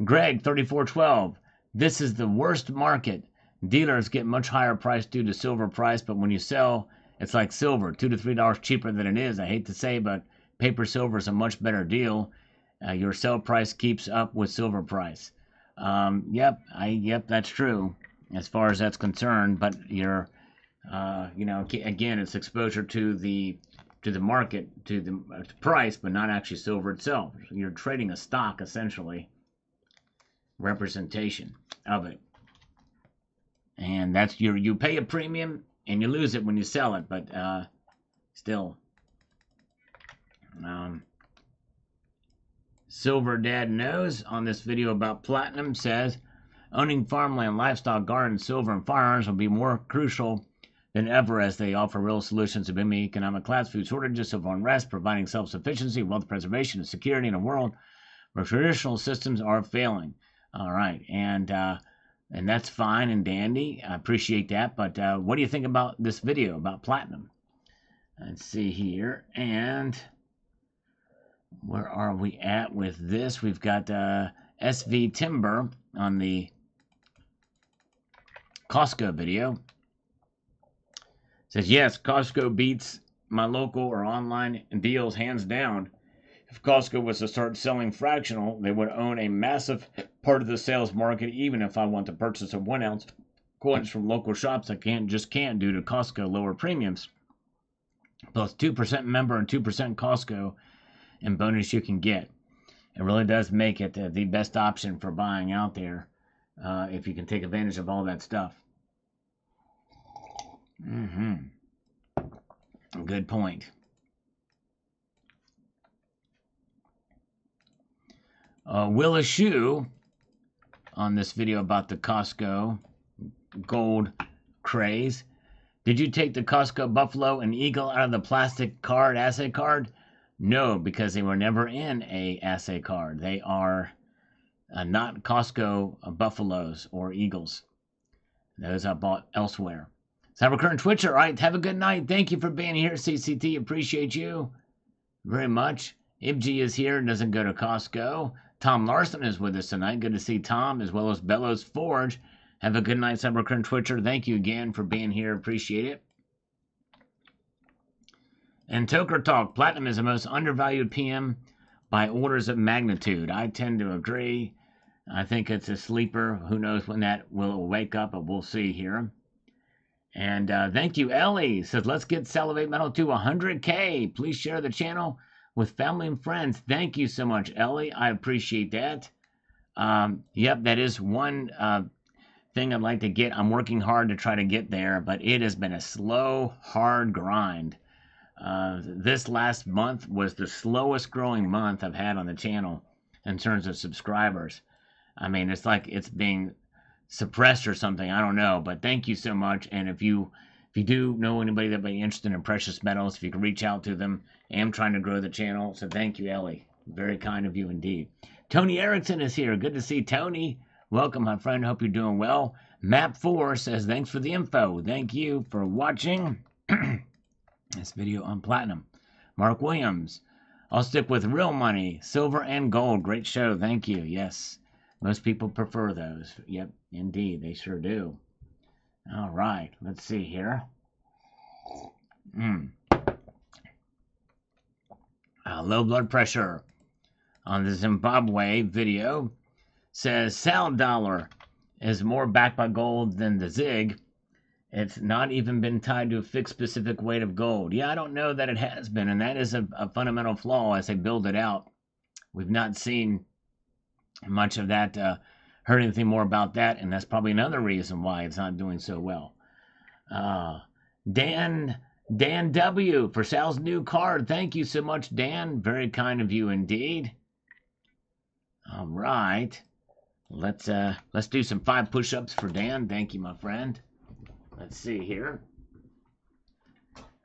Greg, 3412. This is the worst market. Dealers get much higher price due to silver price, but when you sell, it's like silver, $2 to $3 cheaper than it is. I hate to say, but paper silver is a much better deal. Your sell price keeps up with silver price. Yep, that's true as far as that's concerned. But you're, again, it's exposure to the market, to the price, but not actually silver itself. You're trading a stock essentially, representation of it, and that's you pay a premium and you lose it when you sell it. But still, Silver Dad Knows on this video about platinum says, owning farmland, livestock, gardens, silver, and firearms will be more crucial than ever as they offer real solutions to booming economic class, food shortages, civil unrest, providing self-sufficiency, wealth preservation, and security in a world where traditional systems are failing. All right, and that's fine and dandy. I appreciate that, but what do you think about this video about platinum? Let's see here, and where are we at with this? We've got SV Timber on the Costco video. Says, yes, Costco beats my local or online deals hands down. If Costco was to start selling fractional, they would own a massive part of the sales market, even if I want to purchase a 1 ounce coins from local shops. I can't due to Costco lower premiums. Plus 2% member and 2% Costco and bonus you can get. It really does make it the best option for buying out there if you can take advantage of all that stuff. Good point. Willis Shoe on this video about the Costco gold craze. Did you take the Costco Buffalo and Eagle out of the plastic card, assay card? No, because they were never in a assay card. They are not Costco Buffaloes or Eagles. Those I bought elsewhere. Cybercurrent Twitcher, all right, have a good night. Thank you for being here, CCT. Appreciate you very much. Ibg is here and doesn't go to Costco. Tom Larson is with us tonight. Good to see Tom, as well as Bellows Forge. Have a good night, Cybercurrent Twitcher. Thank you again for being here. Appreciate it. And Toker Talk, platinum is the most undervalued PM by orders of magnitude. I tend to agree. I think it's a sleeper. Who knows when that will wake up, but we'll see here. And thank you, Ellie. Says, let's get Salivate Metal to 100K. Please share the channel with family and friends. Thank you so much, Ellie. I appreciate that. Yep, that is one thing I'd like to get. I'm working hard to try to get there, but it has been a slow, hard grind. This last month was the slowest growing month I've had on the channel in terms of subscribers. I mean, it's like it's being suppressed or something. I don't know, but thank you so much. And if you do know anybody that be interested in precious metals, if you can reach out to them. I am trying to grow the channel, so thank you, Ellie. Very kind of you indeed. Tony Erickson is here. Good to see Tony. Welcome, my friend. Hope you're doing well. Map4 says, thanks for the info. Thank you for watching this video on platinum. Mark Williams, I'll stick with real money, silver and gold. Great show. Thank you. Yes, most people prefer those. Yep, indeed. They sure do. All right. Let's see here. Low blood pressure on the Zimbabwe video says Sal dollar is more backed by gold than the ZIG. It's not even been tied to a fixed specific weight of gold. Yeah, I don't know that it has been, and that is a fundamental flaw as they build it out. We've not seen much of that, heard anything more about that, and that's probably another reason why it's not doing so well. Dan W. for Sal's new card. Thank you so much, Dan. Very kind of you indeed. All right. Let's do some 5 push-ups for Dan. Thank you, my friend. Let's see here.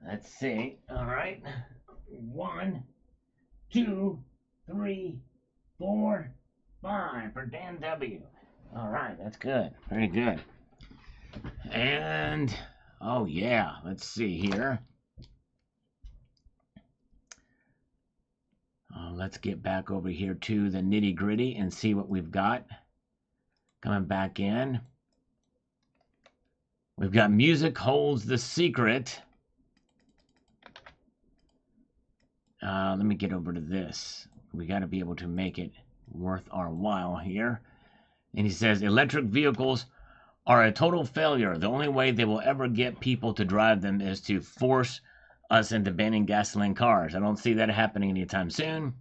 Let's see. All right. 1, 2, 3, 4, 5 for Dan W. All right, that's good. Very good. And oh yeah, let's see here. Let's get back over here to the nitty-gritty and see what we've got. Coming back in. We've got music holds the secret. Let me get over to this. We got to be able to make it worth our while here. And he says, electric vehicles are a total failure. The only way they will ever get people to drive them is to force us into banning gasoline cars. I don't see that happening anytime soon.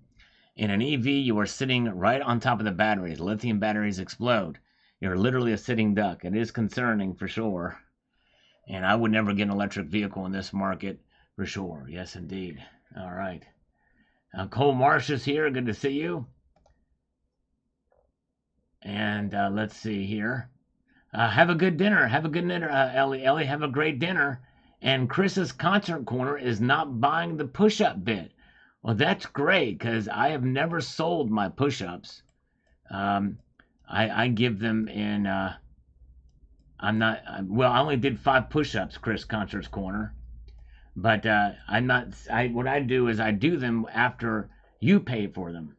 In an EV, you are sitting right on top of the batteries. Lithium batteries explode. You're literally a sitting duck. It is concerning for sure. And I would never get an electric vehicle in this market for sure. Yes, indeed. All right. Cole Marsh is here. Good to see you. And let's see here. Have a good dinner. Have a good dinner, Ellie. Ellie, have a great dinner. And Chris's concert corner is not buying the push-up bit. Well, that's great because I have never sold my push-ups. I give them in. I only did 5 push-ups, Chris Concert's corner. But I'm not. What I do is I do them after you pay for them.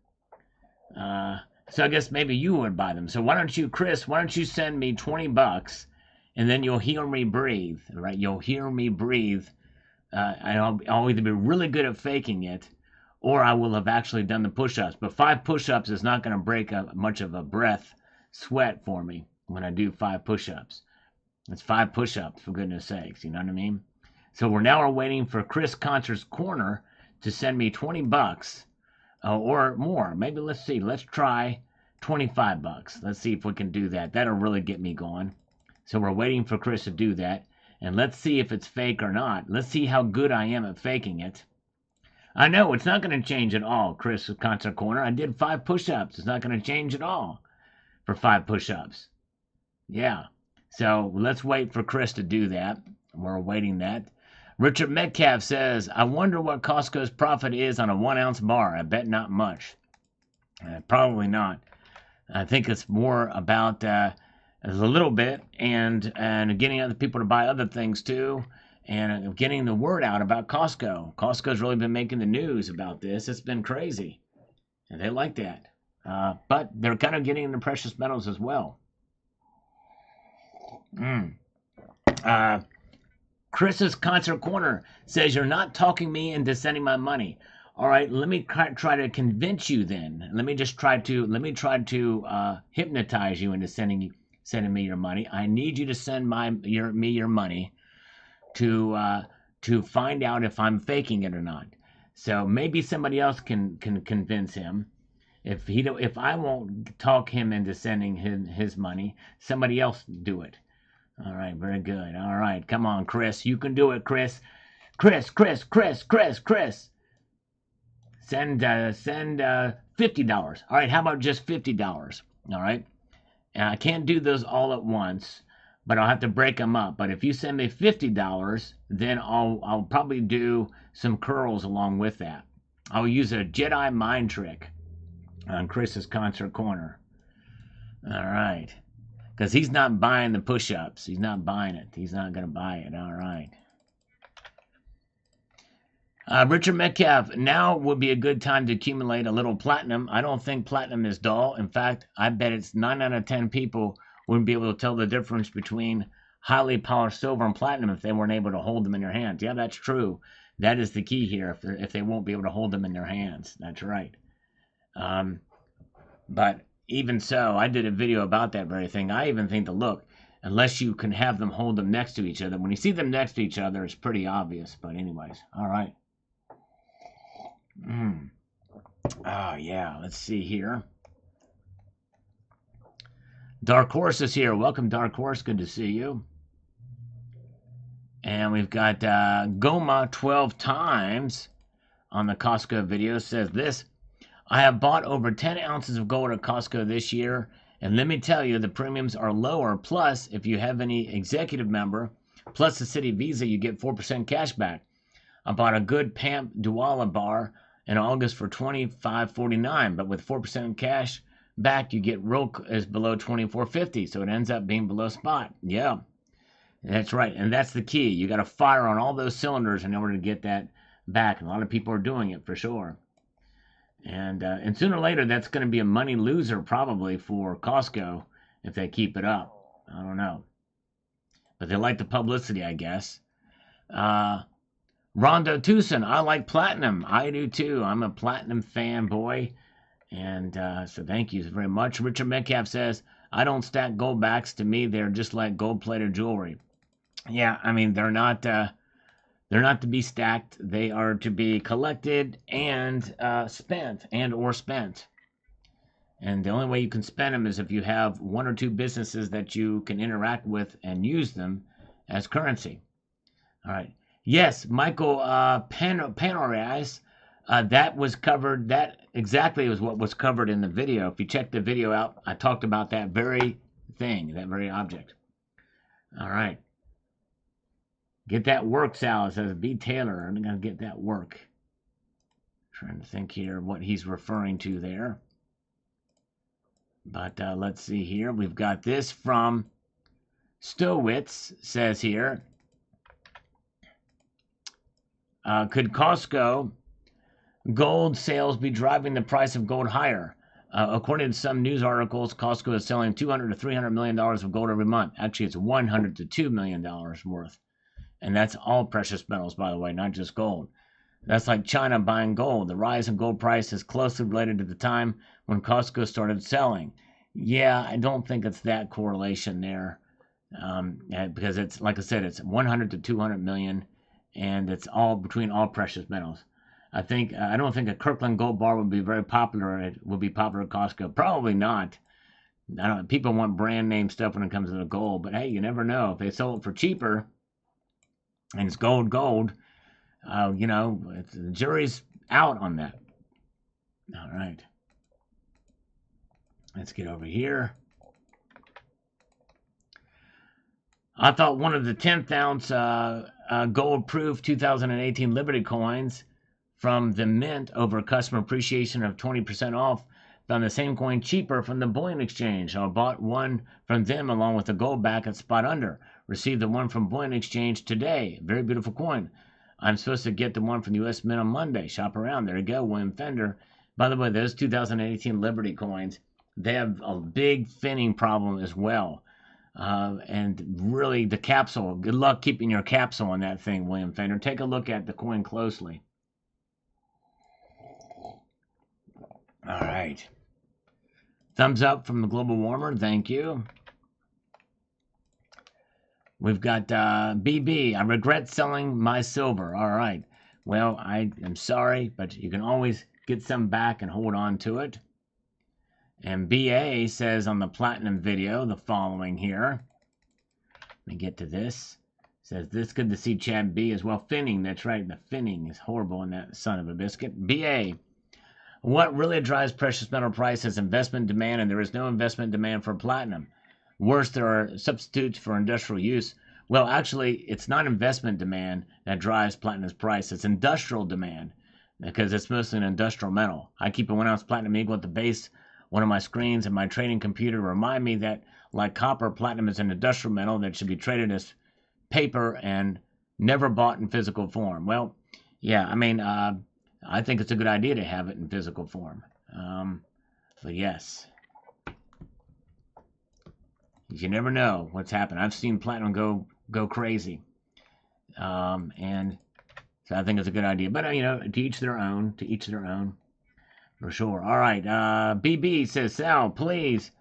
So I guess maybe you would buy them. So why don't you, Chris? Why don't you send me $20, and then you'll hear me breathe, right? You'll hear me breathe, and I'll either be really good at faking it, or I will have actually done the push-ups. But 5 push-ups is not going to break much of a breath sweat for me when I do 5 push-ups. It's 5 push-ups, for goodness sakes. You know what I mean? So we're waiting for Chris Concert's corner to send me $20. Or more. Maybe let's see. Let's try $25. Let's see if we can do that. That'll really get me going. So we're waiting for Chris to do that. And let's see if it's fake or not. Let's see how good I am at faking it. I know it's not going to change at all, Chris Concert Corner. I did 5 push-ups. It's not going to change at all for 5 push-ups. Yeah. So let's wait for Chris to do that. We're awaiting that. Richard Metcalf says, I wonder what Costco's profit is on a 1-ounce bar. I bet not much. Probably not. I think it's more about a little bit and getting other people to buy other things too, and getting the word out about Costco. Costco's really been making the news about this. It's been crazy, and they like that. But they're kind of getting into precious metals as well. Chris's Concert Corner says, you're not talking me into sending my money. All right, let me try to convince you then. Let me try to hypnotize you into sending me your money. I need you to send me your money to find out if I'm faking it or not. So maybe somebody else can convince him. If I won't talk him into sending his money, somebody else do it. All right, very good. All right, come on, Chris. You can do it, Chris. Chris. Send $50. All right, how about just $50? All right. And I can't do those all at once, but I'll have to break them up. But if you send me $50, then I'll probably do some curls along with that. I'll use a Jedi mind trick on Chris's concert corner. All right. Because he's not buying the push-ups. He's not buying it. He's not going to buy it. All right. Richard Metcalf, now would be a good time to accumulate a little platinum. I don't think platinum is dull. In fact, I bet it's 9 out of 10 people wouldn't be able to tell the difference between highly polished silver and platinum if they weren't able to hold them in their hands. Yeah, that's true. That is the key here, if they won't be able to hold them in their hands. That's right. But even so, I did a video about that very thing. I even think look, unless you can have them hold them next to each other. When you see them next to each other, it's pretty obvious. But anyways, all right. Oh, yeah. Let's see here. Dark Horse is here. Welcome, Dark Horse. Good to see you. And we've got Goma 12 times on the Costco video. Says this: I have bought over 10 ounces of gold at Costco this year, and let me tell you, the premiums are lower. Plus, if you have any executive member, plus the city visa, you get 4% cash back. I bought a good Pamp Duala bar in August for $25.49, but with 4% cash back, you get Roke is below $24.50, so it ends up being below spot. Yeah, that's right, and that's the key. You got to fire on all those cylinders in order to get that back, and a lot of people are doing it for sure. And sooner or later, that's going to be a money loser probably for Costco if they keep it up. I don't know, but they like the publicity, I guess. Rondo Tucson, I like platinum. I do too. I'm a platinum fanboy. And so thank you very much. Richard Metcalf says, I don't stack gold backs. To me, they're just like gold-plated jewelry. Yeah, I mean, they're not to be stacked. They are to be collected and spent or spent. And the only way you can spend them is if you have one or two businesses that you can interact with and use them as currency. All right. Yes, Michael Panorais, that was covered. That exactly was what was covered in the video. If you check the video out, I talked about that very thing, that very object. All right. Get that work, Sal. Says B. Taylor. I'm going to get that work. Trying to think here what he's referring to there. But let's see here. We've got this from Stowitz, says here. Could Costco gold sales be driving the price of gold higher? According to some news articles, Costco is selling $200 to $300 million of gold every month. Actually, it's $100 to $2 million worth. And that's all precious metals, by the way, not just gold. That's like China buying gold. The rise in gold price is closely related to the time when Costco started selling. Yeah, I don't think it's that correlation there. Because it's, like I said, it's 100 to 200 million. And it's all between all precious metals. I don't think a Kirkland gold bar would be very popular. It would be popular at Costco. Probably not. People want brand name stuff when it comes to the gold, but hey, you never know. If they sell it for cheaper, and it's gold, the jury's out on that. All right. Let's get over here. I thought one of the 10th ounce gold-proof 2018 Liberty coins from the Mint over customer appreciation of 20% off found the same coin cheaper from the bullion exchange. I bought one from them along with the gold back at spot under. Received the one from bullion exchange today. Very beautiful coin. I'm supposed to get the one from the U.S. Mint on Monday. Shop around. There you go, William Fender. By the way, those 2018 Liberty coins, they have a big finning problem as well. And really, the capsule, good luck keeping your capsule on that thing, William Fender. Take a look at the coin closely. All right. Thumbs up from the Global Warmer. Thank you. We've got BB. I regret selling my silver. All right. Well, I am sorry, but you can always get some back and hold on to it. And BA says on the platinum video the following here. Let me get to this. Says this good to see Chad B as well. Finning, that's right. The finning is horrible in that son of a biscuit. BA. What really drives precious metal price is investment demand, and there is no investment demand for platinum. Worse, there are substitutes for industrial use. Well, actually, it's not investment demand that drives platinum's price. It's industrial demand because it's mostly an industrial metal. I keep a 1 ounce platinum eagle at the base one of my screens and my trading computer to remind me that, like copper, platinum is an industrial metal that should be traded as paper and never bought in physical form. Well, yeah, I mean, I think it's a good idea to have it in physical form. But yes, you never know what's happened. I've seen platinum go crazy, and so I think it's a good idea. But you know, to each their own. To each their own, for sure. All right. BB says, Sal, please,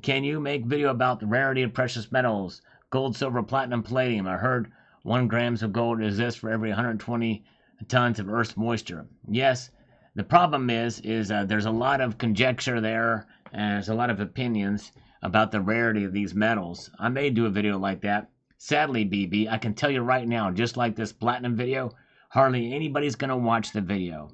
can you make video about the rarity of precious metals? Gold, silver, platinum, palladium. I heard 1 grams of gold exists for every 120 tons of Earth's moisture. Yes, the problem is there's a lot of conjecture there, and there's a lot of opinions about the rarity of these metals. I may do a video like that. Sadly, BB, I can tell you right now, just like this platinum video, hardly anybody's going to watch the video.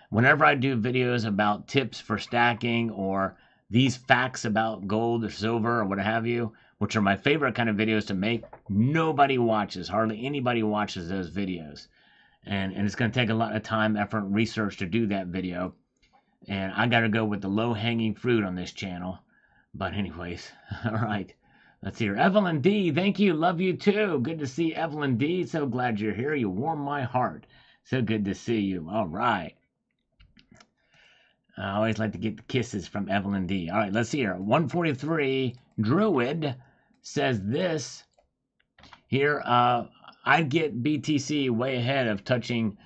Whenever I do videos about tips for stacking or these facts about gold or silver or what have you, which are my favorite kind of videos to make, nobody watches. Hardly anybody watches those videos. And it's going to take a lot of time, effort, and research to do that video. And I got to go with the low-hanging fruit on this channel. But anyways, all right. Let's see here. Evelyn D, thank you. Love you too. Good to see Evelyn D. So glad you're here. You warm my heart. So good to see you. All right. I always like to get the kisses from Evelyn D. All right, let's see here. 143 Druid says this here. I'd get BTC way ahead of touching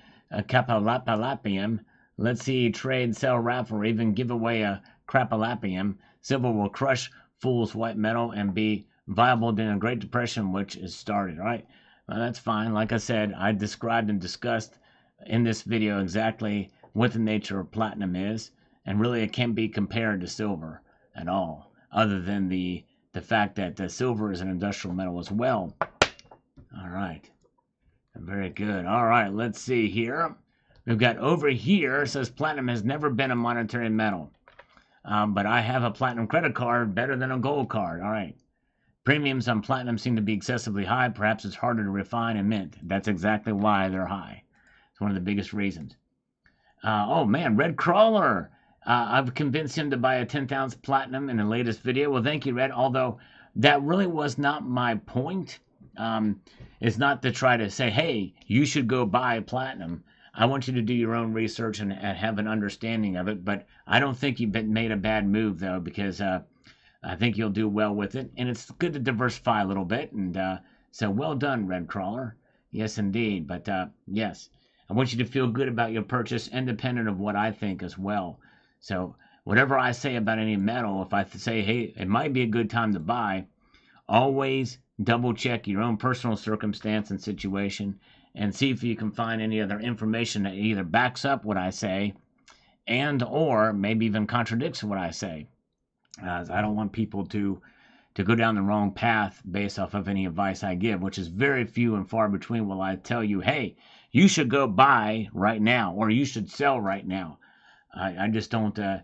palladium. Let's see, trade, sell, raffle, or even give away a palladium. Silver will crush fool's white metal and be viable during the Great Depression, which is started. All right, well, that's fine. Like I said, I described and discussed in this video exactly what the nature of platinum is, and really it can't be compared to silver at all, other than the fact that silver is an industrial metal as well. All right, very good. All right, let's see here. We've got over here, says platinum has never been a monetary metal, but I have a platinum credit card better than a gold card. All right, premiums on platinum seem to be excessively high. Perhaps it's harder to refine and mint. That's exactly why they're high. It's one of the biggest reasons. Oh man, Red Crawler. I've convinced him to buy a 10th ounce platinum in the latest video. Well, thank you, Red. Although that really was not my point. It's not to try to say, hey, you should go buy platinum. I want you to do your own research and have an understanding of it. But I don't think you've made a bad move, though, because I think you'll do well with it. And it's good to diversify a little bit. And so well done, Red Crawler. Yes, indeed. But yes, I want you to feel good about your purchase, independent of what I think as well. So whatever I say about any metal, if I say, hey, it might be a good time to buy, always double check your own personal circumstance and situation and see if you can find any other information that either backs up what I say and or maybe even contradicts what I say. I don't want people to go down the wrong path based off of any advice I give, which is very few and far between. Will I tell you, hey, you should go buy right now or you should sell right now. I just don't, I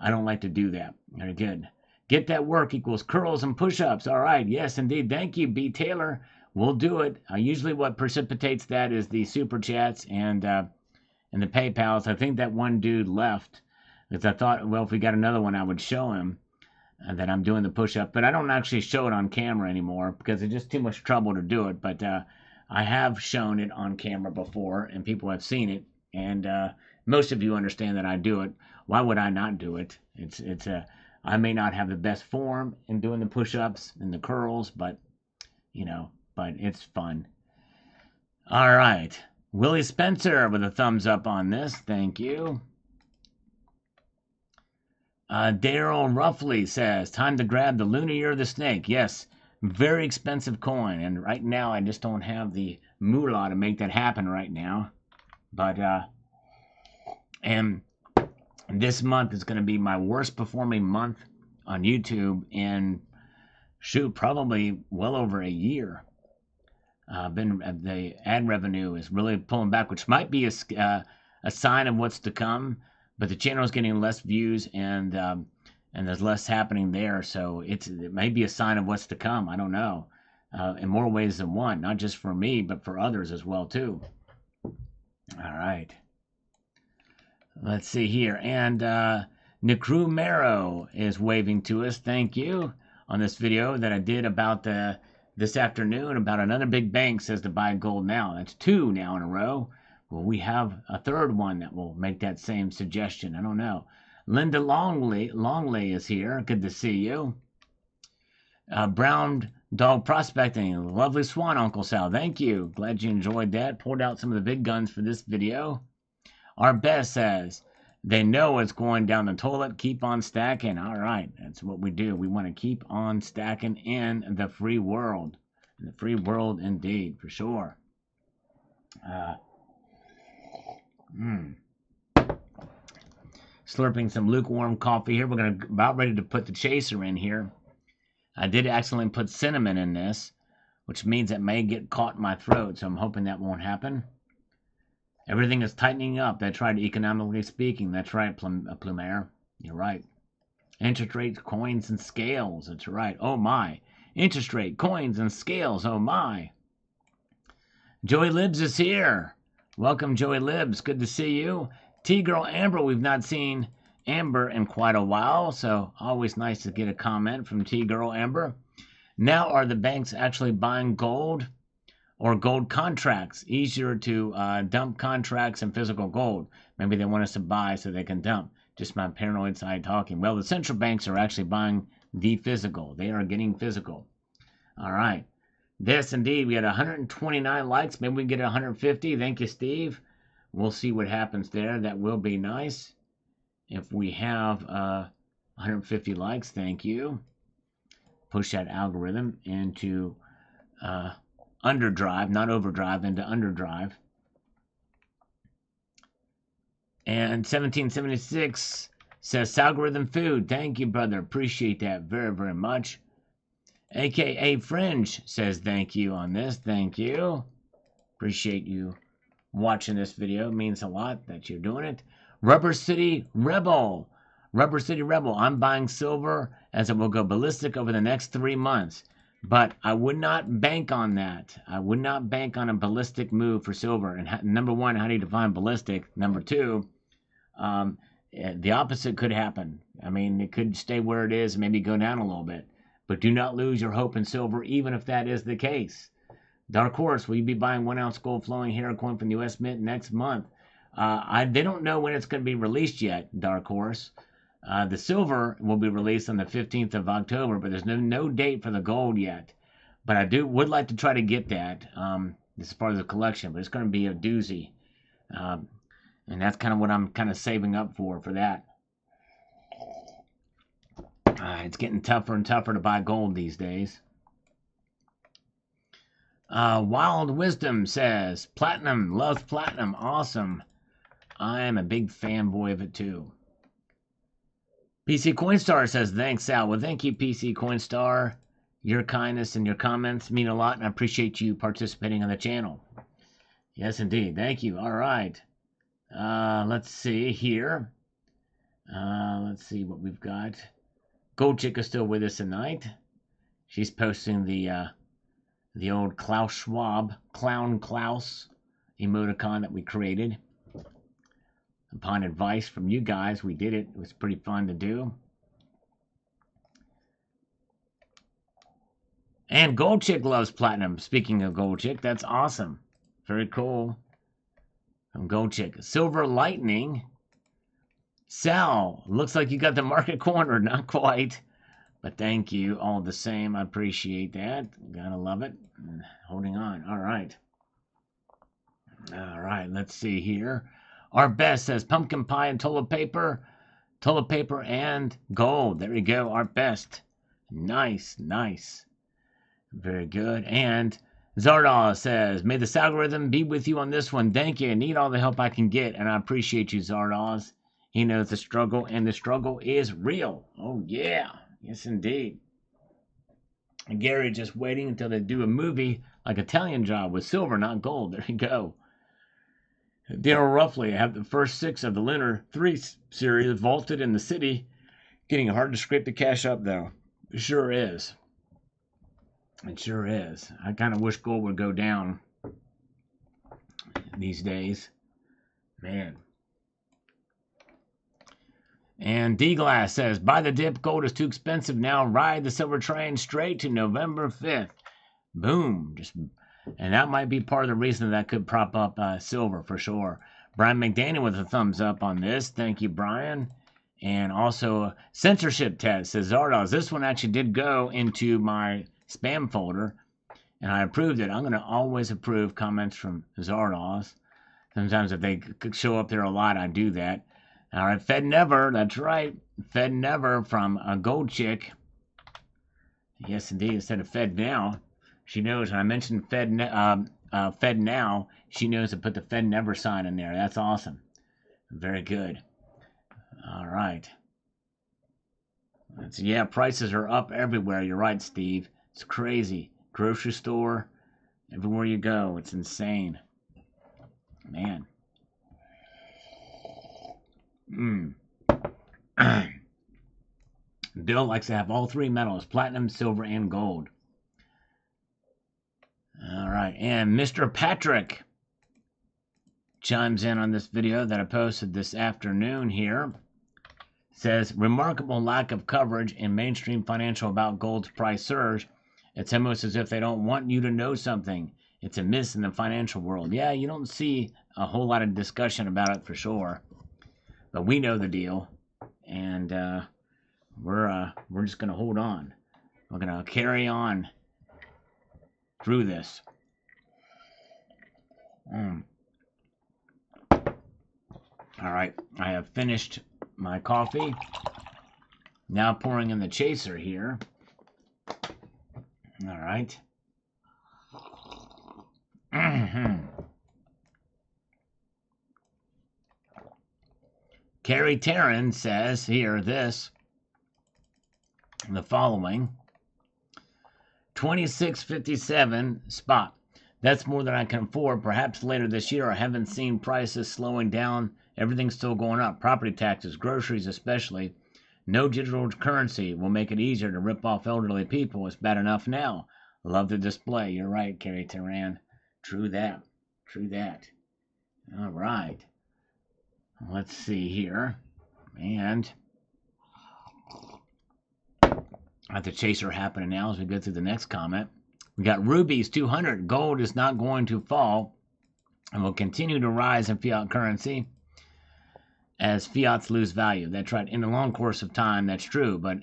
don't like to do that. Very good. Get that work equals curls and push-ups. All right. Yes, indeed. Thank you, B. Taylor. We'll do it. Usually what precipitates that is the super chats and the PayPals. I think that one dude left because I thought, well, if we got another one, I would show him that I'm doing the push-up. But I don't actually show it on camera anymore because it's just too much trouble to do it. But I have shown it on camera before and people have seen it. And most of you understand that I do it. Why would I not do it? I may not have the best form in doing the push-ups and the curls, but you know, but it's fun. All right, Willie Spencer with a thumbs up on this. Thank you. Daryl Roughly says, time to grab the lunar year of the snake. Yes, very expensive coin, and right now I just don't have the moolah to make that happen right now. But and This month is going to be my worst performing month on YouTube in, shoot, probably well over a year. The ad revenue is really pulling back, which might be a sign of what's to come. But the channel is getting less views, and there's less happening there, so it may be a sign of what's to come. I don't know, in more ways than one, not just for me, but for others as well too. All right, let's see here, and Nikru Mero is waving to us. Thank you on this video that I did about this afternoon about another big bank says to buy gold now. That's 2 now in a row. Well, we have a third one that will make that same suggestion. I don't know. Linda Longley is here. Good to see you. Brown Dog Prospecting. Lovely swan, Uncle Sal. Thank you. Glad you enjoyed that. Pulled out some of the big guns for this video. Our best says, they know it's going down the toilet. Keep on stacking. All right. That's what we do. We want to keep on stacking in the free world. In the free world indeed, for sure. Slurping some lukewarm coffee here. We're going to about ready to put the chaser in here. I did accidentally put cinnamon in this, which means it may get caught in my throat, so I'm hoping that won't happen. Everything is tightening up. That's right, economically speaking. That's right, Plumer. You're right. Interest rates, coins, and scales. That's right. Oh, my. Interest rate, coins, and scales. Oh, my. Joey Libs is here. Welcome, Joey Libs. Good to see you. T-Girl Amber, we've not seen Amber in quite a while, so always nice to get a comment from T-Girl Amber. Now, are the banks actually buying gold or gold contracts? Easier to dump contracts and physical gold. Maybe they want us to buy so they can dump. Just my paranoid side talking. Well, the central banks are actually buying the physical. They are getting physical. All right. Yes, indeed. We had 129 likes. Maybe we can get 150. Thank you, Steve. We'll see what happens there. That will be nice. If we have 150 likes, thank you. Push that algorithm into underdrive, not overdrive, into underdrive. And 1776 says, algorithm food. Thank you, brother. Appreciate that very, very much. AKA Fringe says thank you on this. Thank you. Appreciate you watching this video. It means a lot that you're doing it. Rubber City Rebel. Rubber City Rebel. I'm buying silver as it will go ballistic over the next 3 months. But I would not bank on that. I would not bank on a ballistic move for silver. And number one, how do you define ballistic? Number two, the opposite could happen. I mean, it could stay where it is, maybe go down a little bit. But do not lose your hope in silver, even if that is the case. Dark Horse, will you be buying 1 ounce gold flowing hair coin from the U.S. Mint next month? They don't know when it's going to be released yet, Dark Horse. The silver will be released on the 15th of October, but there's no date for the gold yet. But I would like to try to get that. This is part of the collection, but it's going to be a doozy. And that's kind of what I'm kind of saving up for that. It's getting tougher and tougher to buy gold these days. Wild Wisdom says, platinum, loves platinum, awesome. I am a big fanboy of it too. PC Coinstar says, thanks, Sal. Well, thank you, PC Coinstar. Your kindness and your comments mean a lot, and I appreciate you participating on the channel. Yes, indeed. Thank you. All right. Let's see here. Let's see what we've got. Gold Chick is still with us tonight. She's posting the old Klaus Schwab, Clown Klaus emoticon that we created. Upon advice from you guys, we did it. It was pretty fun to do. And Gold Chick loves platinum. Speaking of Gold Chick, that's awesome. Very cool. From Gold Chick. Silver Lightning. Sal, looks like you got the market cornered. Not quite. But thank you all the same. I appreciate that. Gotta love it. Holding on. All right. All right. Let's see here. Our best says pumpkin pie and toilet paper. Toilet paper and gold. There we go. Our best. Nice. Nice. Very good. And Zardaw says, may the algorithm be with you on this one. Thank you. I need all the help I can get. And I appreciate you, Zardaws. He knows the struggle, and the struggle is real. Oh, yeah. Yes, indeed. And Gary just waiting until they do a movie like Italian Job with silver, not gold. There you go. Daryl Ruffley have the first 6 of the Lunar 3 series vaulted in the city. Getting hard to scrape the cash up, though. It sure is. It sure is. I kind of wish gold would go down these days. Man. And D-Glass says, buy the dip. Gold is too expensive now. Ride the silver train straight to November 5th. Boom. And that might be part of the reason that could prop up silver for sure. Brian McDaniel with a thumbs up on this. Thank you, Brian. And also, censorship test says, Zardoz, this one actually did go into my spam folder, and I approved it. I'm going to always approve comments from Zardoz. Sometimes if they show up there a lot, I do that. All right, Fed Never, that's right. Fed Never from a Gold Chick. Yes, indeed, instead of Fed Now. She knows when I mentioned Fed Now, she knows to put the Fed Never sign in there. That's awesome. Very good. All right. Yeah, prices are up everywhere. You're right, Steve. It's crazy. Grocery store, everywhere you go. It's insane. Man. Bill likes to have all 3 metals, platinum, silver, and gold. All right, and Mr. Patrick chimes in on this video that I posted this afternoon here. Says, remarkable lack of coverage in mainstream financial about gold's price surge. It's almost as if they don't want you to know something. It's a miss in the financial world. Yeah, you don't see a whole lot of discussion about it for sure. But we know the deal. And we're just going to hold on. We're going to carry on through this. All right, I have finished my coffee. Now pouring in the chaser here. All right. Carrie Taryn says here this, the following. 26.57 spot. That's more than I can afford. Perhaps later this year. I haven't seen prices slowing down. Everything's still going up. Property taxes, groceries especially. No digital currency will make it easier to rip off elderly people. It's bad enough now. Love the display. You're right, Carrie Taran. True that. True that. All right. Let's see here. And let the chaser happening now as we go through the next comment. We got Ruby's 200. Gold is not going to fall and will continue to rise in fiat currency as fiats lose value. That's right. In the long course of time, that's true. But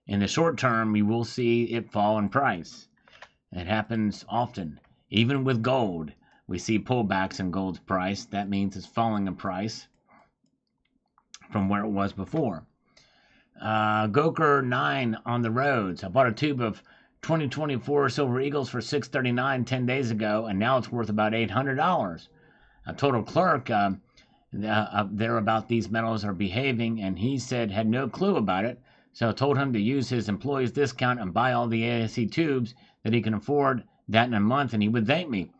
in the short term, we will see it fall in price. It happens often. Even with gold, we see pullbacks in gold's price. That means it's falling in price from where it was before. Goker 9 on the roads. I bought a tube of 2024 Silver Eagles for $639 10 days ago, and now it's worth about $800. I told a clerk there about these metals are behaving, and he said had no clue about it. So I told him to use his employee's discount and buy all the ASC tubes that he can afford that in a month, and he would thank me.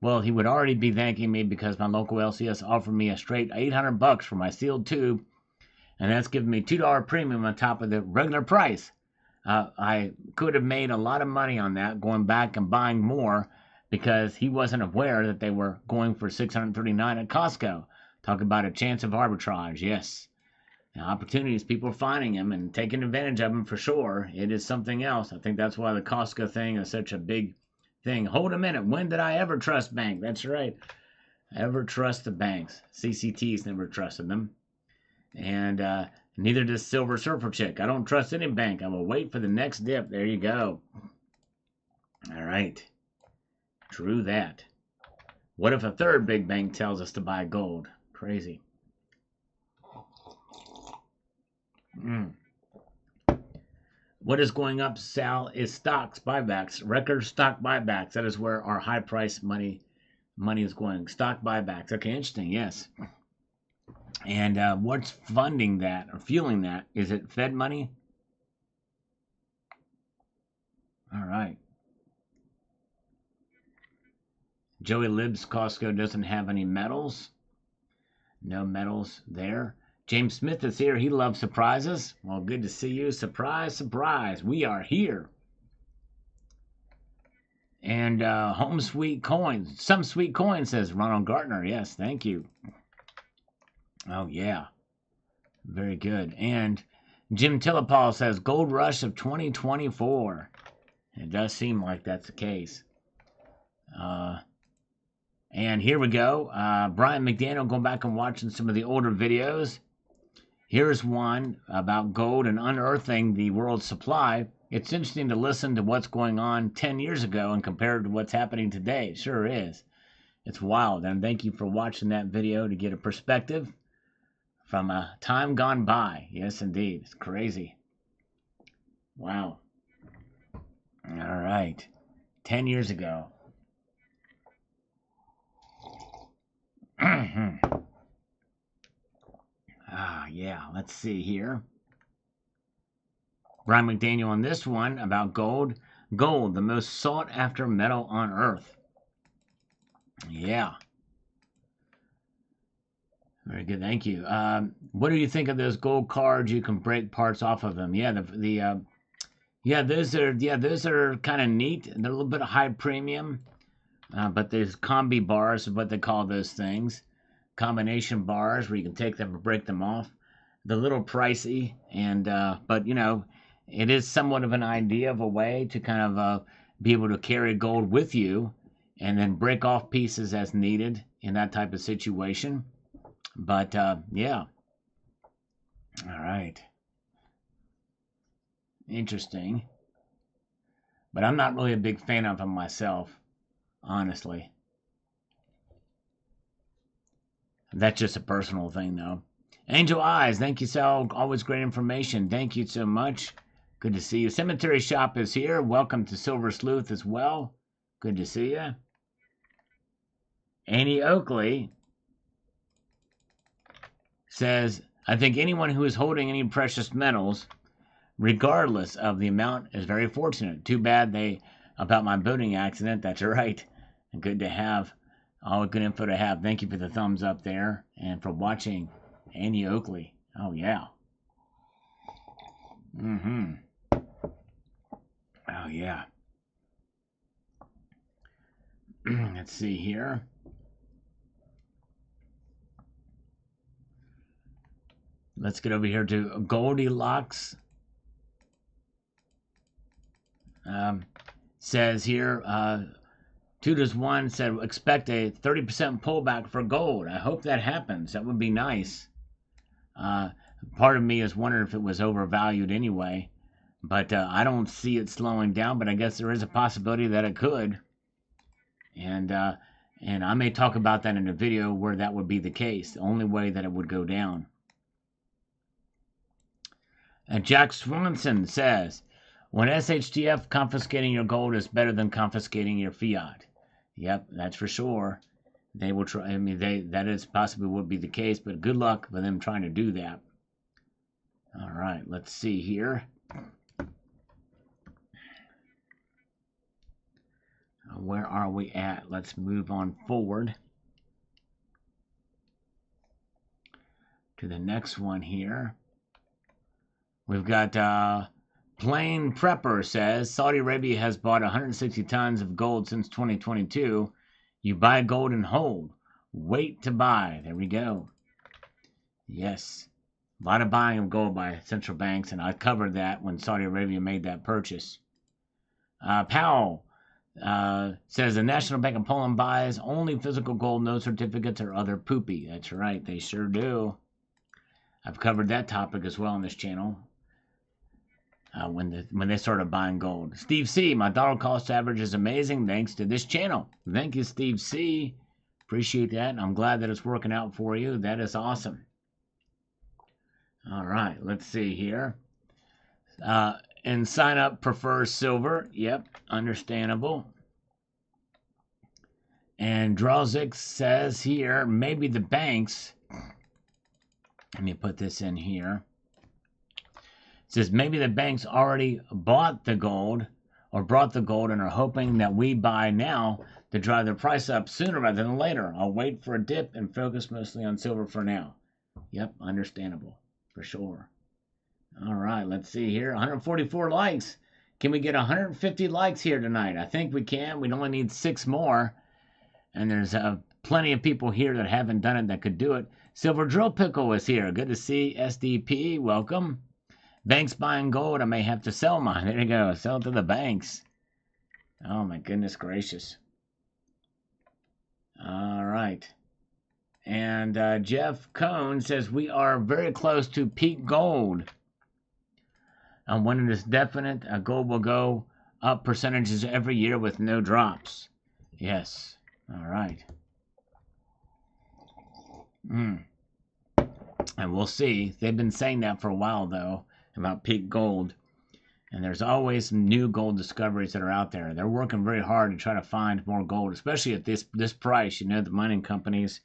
Well, he would already be thanking me because my local LCS offered me a straight $800 for my sealed tube, and that's giving me $2 premium on top of the regular price. I could have made a lot of money on that going back and buying more because he wasn't aware that they were going for $639 at Costco. Talk about a chance of arbitrage, yes. Now, opportunities, people are finding them and taking advantage of them for sure. It is something else. I think that's why the Costco thing is such a big thing. Hold a minute. When did I ever trust bank? That's right. Ever trust the banks. CCT's never trusted them. And neither does Silver Surfer Chick. I don't trust any bank. I will wait for the next dip. There you go. All right. True that. What if a third big bank tells us to buy gold? Crazy. What is going up, Sal, is stocks, buybacks, record stock buybacks. That is where our high price money is going. Stock buybacks. Okay, interesting. Yes. And what's funding that or fueling that? Is it Fed money? All right. Joey Libs Costco doesn't have any metals. No metals there. James Smith is here. He loves surprises. Well, good to see you. Surprise, surprise. We are here. And Home Sweet Coins. Some Sweet Coin, says Ronald Gartner. Yes, thank you. Oh, yeah. Very good. And Jim Tillapal says Gold Rush of 2024. It does seem like that's the case. And here we go. Brian McDaniel, going back and watching some of the older videos. Here's one about gold and unearthing the world's supply. It's interesting to listen to what's going on 10 years ago and compared to what's happening today. It sure is. It's wild. And thank you for watching that video to get a perspective from a time gone by. Yes, indeed. It's crazy. Wow. All right. 10 years ago. Yeah. Let's see here. Brian McDaniel on this one about gold. Gold, the most sought after metal on Earth. Yeah. Very good, thank you. What do you think of those gold cards? You can break parts off of them. Yeah, those are kind of neat. They're a little bit of high premium, but there's combi bars is what they call those things. Combination bars where you can take them and break them off. They're a little pricey, and but you know, it is somewhat of an idea of a way to kind of be able to carry gold with you, and then break off pieces as needed in that type of situation. But yeah. All right. Interesting. But I'm not really a big fan of them myself, honestly. That's just a personal thing, though. Angel Eyes, thank you, Sal. Always great information. Thank you so much. Good to see you. Cemetery Shop is here. Welcome to Silver Sleuth as well. Good to see you. Annie Oakley says, I think anyone who is holding any precious metals, regardless of the amount, is very fortunate. Too bad about my boating accident. That's right. Good to have. All good info to have. Thank you for the thumbs up there and for watching Annie Oakley. Oh, yeah. Oh, yeah. Let's see here. Let's get over here to Goldilocks. Says here, 2-1 said, expect a 30% pullback for gold. I hope that happens. That would be nice. Part of me is wondering if it was overvalued anyway. But I don't see it slowing down, but I guess there is a possibility that it could. And I may talk about that in a video where that would be the case. The only way that it would go down. And Jack Swanson says, when SHTF confiscating your gold is better than confiscating your fiat. Yep, that's for sure. They will try. I mean, that is possibly would be the case, but good luck with them trying to do that. All right, let's see here. Where are we at? Let's move on forward to the next one here. We've got Plain Prepper says, Saudi Arabia has bought 160 tons of gold since 2022. You buy gold and hold. Wait to buy. There we go. Yes. A lot of buying of gold by central banks, and I covered that when Saudi Arabia made that purchase. Powell says the National Bank of Poland buys only physical gold, no certificates or other poopy. That's right. They sure do. I've covered that topic as well on this channel. When they started buying gold. Steve C, my dollar cost average is amazing thanks to this channel. Thank you, Steve C. Appreciate that, and I'm glad that it's working out for you. That is awesome. All right, let's see here. And sign up prefers silver. Yep, understandable. And Drozik says here, maybe the banks Let me put this in here. It says maybe the banks already bought the gold or brought the gold and are hoping that we buy now to drive the price up sooner rather than later. I'll wait for a dip and focus mostly on silver for now. Yep, understandable, for sure. All right, let's see here. 144 likes. Can we get 150 likes here tonight? I think we can. We only need 6 more. And there's plenty of people here that haven't done it that could do it. Silver Drill Pickle is here. Good to see SDP. Welcome. Banks buying gold. I may have to sell mine. There you go. Sell it to the banks. Oh, my goodness gracious. All right. And Jeff Cohn says we are very close to peak gold. And when it is definite, gold will go up percentages every year with no drops. Yes. All right. And we'll see. They've been saying that for a while, though, about peak gold. And there's always some new gold discoveries that are out there. They're working very hard to try to find more gold, especially at this price. You know, the mining companies,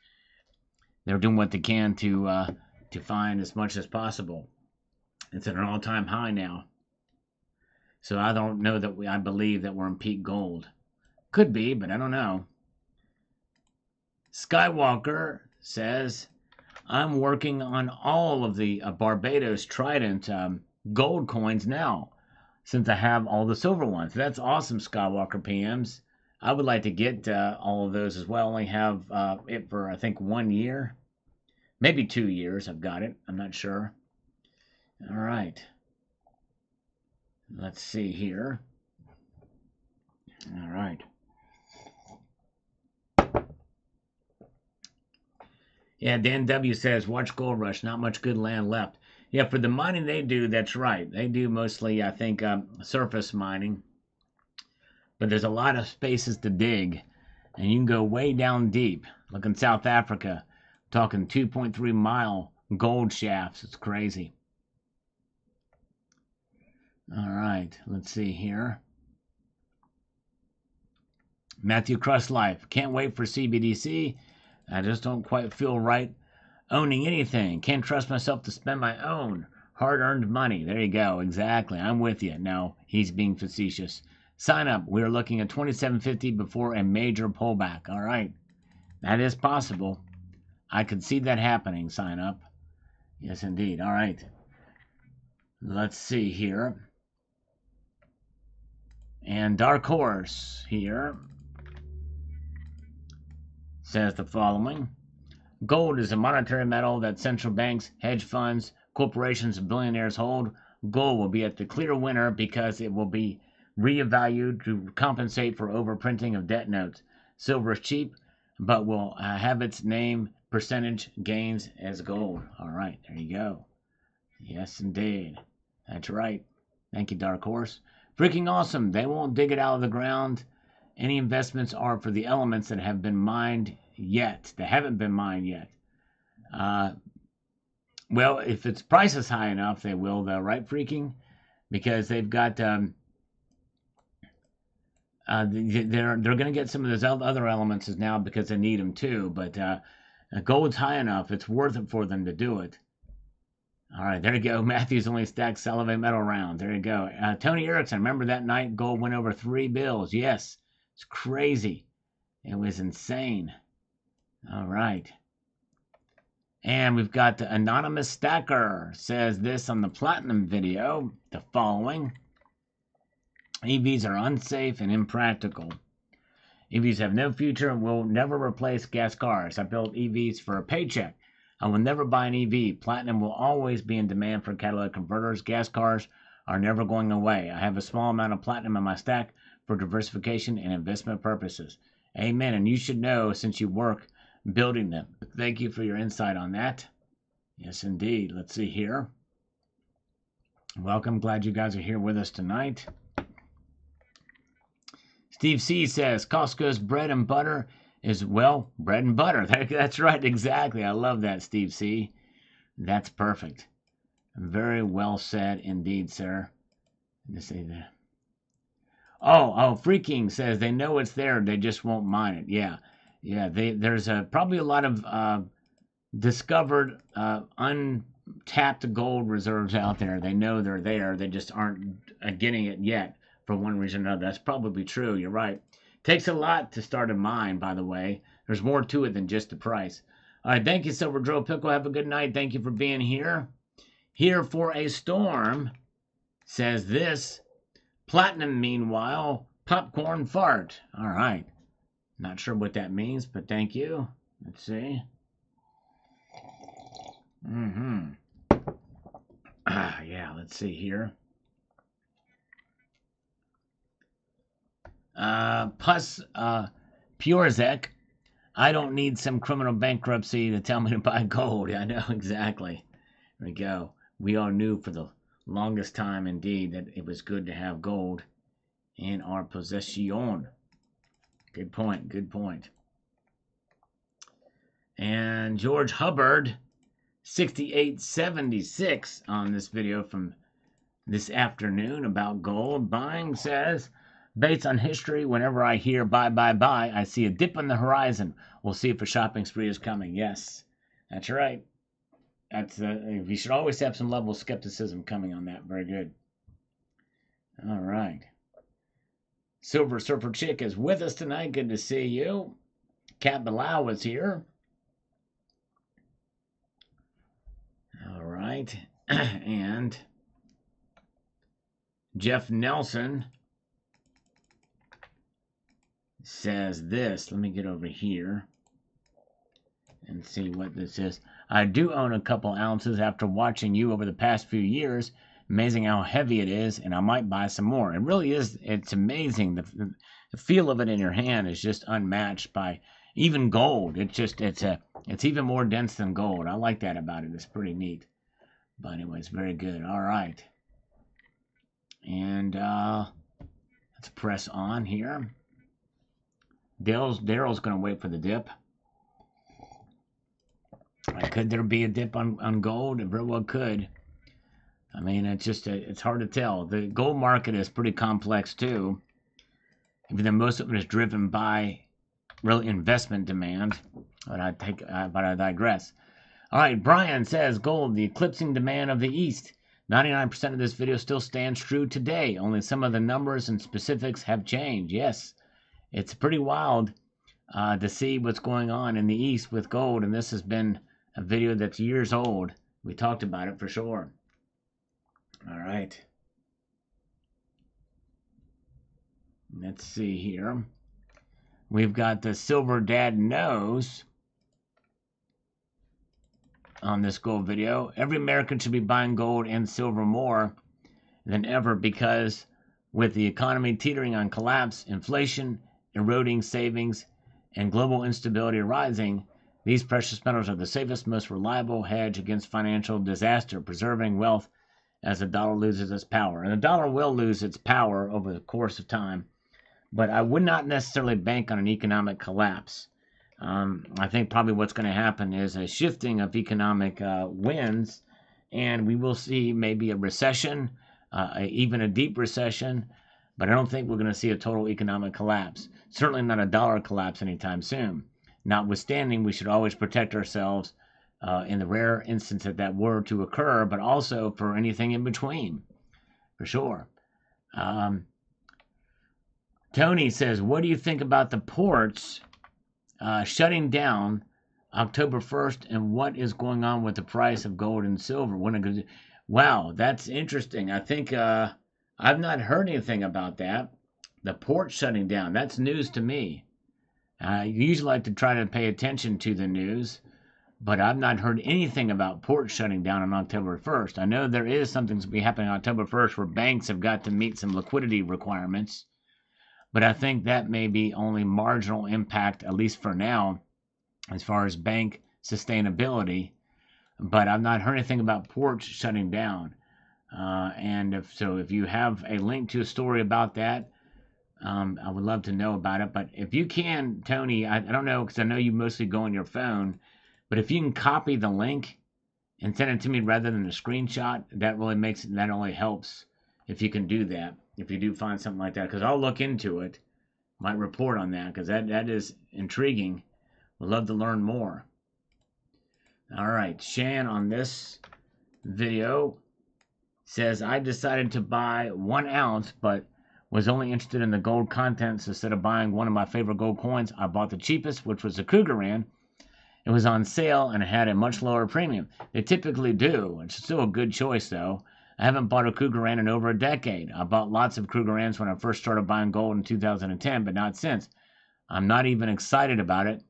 they're doing what they can to find as much as possible. It's at an all-time high now. So I don't know that I believe that we're in peak gold. Could be, but I don't know. Skywalker says, I'm working on all of the Barbados Trident gold coins now, since I have all the silver ones. That's awesome, Skywalker PMs. I would like to get all of those as well. I only have it for, I think, 1 year. Maybe 2 years I've got it. I'm not sure. All right. Let's see here. All right. Yeah, Dan W says, watch Gold Rush. Not much good land left. Yeah, for the mining they do, that's right. They do mostly, I think, surface mining. But there's a lot of spaces to dig. And you can go way down deep. Look in South Africa. Talking 2.3 mile gold shafts. It's crazy. All right, let's see here. Matthew Crust Life. Can't wait for CBDC. I just don't quite feel right owning anything. Can't trust myself to spend my own hard-earned money. There you go. Exactly. I'm with you. No, he's being facetious. Sign up. We're looking at 2750 before a major pullback. All right. That is possible. I could see that happening. Sign up. Yes, indeed. All right. Let's see here. And Dark Horse here says the following. Gold is a monetary metal that central banks, hedge funds, corporations, and billionaires hold. Gold will be at the clear winner because it will be reevaluated to compensate for overprinting of debt notes. Silver is cheap, but will have its name percentage gains as gold. All right, there you go. Yes, indeed. That's right. Thank you, Dark Horse. Freaking awesome. They won't dig it out of the ground. Any investments are for the elements that have been mined yet. They haven't been mined yet. Well, if its price is high enough, they will, though, right, Freaking? Because they've got... they're going to get some of those other elements now because they need them too. But gold's high enough; it's worth it for them to do it. All right, there you go. Matthews only stacked salivate metal rounds. There you go. Tony Erickson, remember that night gold went over 3 bills? Yes, it's crazy. It was insane. All right. And we've got the Anonymous Stacker says this on the Platinum video, the following. EVs are unsafe and impractical. EVs have no future and will never replace gas cars. I built EVs for a paycheck. I will never buy an EV. Platinum will always be in demand for catalytic converters. Gas cars are never going away. I have a small amount of platinum in my stack for diversification and investment purposes. Amen. And you should know since you work building them. Thank you for your insight on that. Yes, indeed. Let's see here. Welcome. Glad you guys are here with us tonight. Steve C. says, Costco's bread and butter is, well, bread and butter. That's right, exactly. I love that, Steve C. That's perfect. Very well said indeed, sir. Let's see that. Oh, Freaking says they know it's there, they just won't mine it. Yeah. There's probably a lot of discovered untapped gold reserves out there. They know they're there. They just aren't getting it yet for one reason or another. That's probably true. You're right. Takes a lot to start a mine, by the way. There's more to it than just the price. All right. Thank you, Silver Drill Pickle. Have a good night. Thank you for being here. Here for a storm, says this. Platinum, meanwhile, popcorn fart. All right. Not sure what that means, but thank you. Let's see. Yeah, let's see here. Plus, Purezek, I don't need some criminal bankruptcy to tell me to buy gold. I know, exactly. There we go. We all knew for the longest time, indeed, that it was good to have gold in our possession. Good point, good point. And George Hubbard, 6876 on this video from this afternoon about gold buying, says, based on history, whenever I hear buy, I see a dip on the horizon. We'll see if a shopping spree is coming. Yes, that's right. That's you should always have some level of skepticism coming on that. Very good. All right. Silver Surfer Chick is with us tonight. Good to see you. Cat Bilal is here. All right. And Jeff Nelson says this. Let me get over here and see what this is. I do own a couple ounces after watching you over the past few years. Amazing how heavy it is, and I might buy some more. It really is. It's amazing. The feel of it in your hand is just unmatched by even gold. It's even more dense than gold. I like that about it. It's pretty neat. But anyways, very good. All right. And let's press on here. Daryl's going to wait for the dip. Could there be a dip on gold? It very well could. I mean, it's hard to tell. The gold market is pretty complex too. Even though most of it is driven by real investment demand. But I digress. All right, Brian says gold, the eclipsing demand of the East. 99% of this video still stands true today. Only some of the numbers and specifics have changed. Yes, it's pretty wild to see what's going on in the East with gold. And this has been a video that's years old. We talked about it for sure. All right. Let's see here. We've got the Silver Dad Knows on this gold video. Every American should be buying gold and silver more than ever because with the economy teetering on collapse, inflation eroding savings, and global instability rising, these precious metals are the safest, most reliable hedge against financial disaster, preserving wealth as the dollar loses its power. And the dollar will lose its power over the course of time, but I would not necessarily bank on an economic collapse. I think probably what's going to happen is a shifting of economic winds, and we will see maybe a recession, even a deep recession, but I don't think we're going to see a total economic collapse. Certainly not a dollar collapse anytime soon. Notwithstanding, we should always protect ourselves in the rare instance that were to occur, but also for anything in between, for sure. Tony says, what do you think about the ports shutting down October 1st, and what is going on with the price of gold and silver? Wow, that's interesting. I think I've not heard anything about that. The port shutting down, that's news to me. I usually like to try to pay attention to the news, but I've not heard anything about ports shutting down on October 1st. I know there is something to be happening on October 1st where banks have got to meet some liquidity requirements, but I think that may be only marginal impact, at least for now, as far as bank sustainability. But I've not heard anything about ports shutting down. And if you have a link to a story about that, I would love to know about it. But if you can, Tony, I don't know, because I know you mostly go on your phone, but if you can copy the link and send it to me rather than a screenshot, that only helps if you can do that. If you do find something like that, because I'll look into it, might report on that, because that is intriguing. Would love to learn more. All right, Shan on this video says, I decided to buy 1 ounce, but was only interested in the gold contents. Instead of buying one of my favorite gold coins, I bought the cheapest, which was the Krugerrand. It was on sale and it had a much lower premium. They typically do. It's still a good choice, though. I haven't bought a Krugerrand in over a decade. I bought lots of Krugerrands when I first started buying gold in 2010, but not since. I'm not even excited about it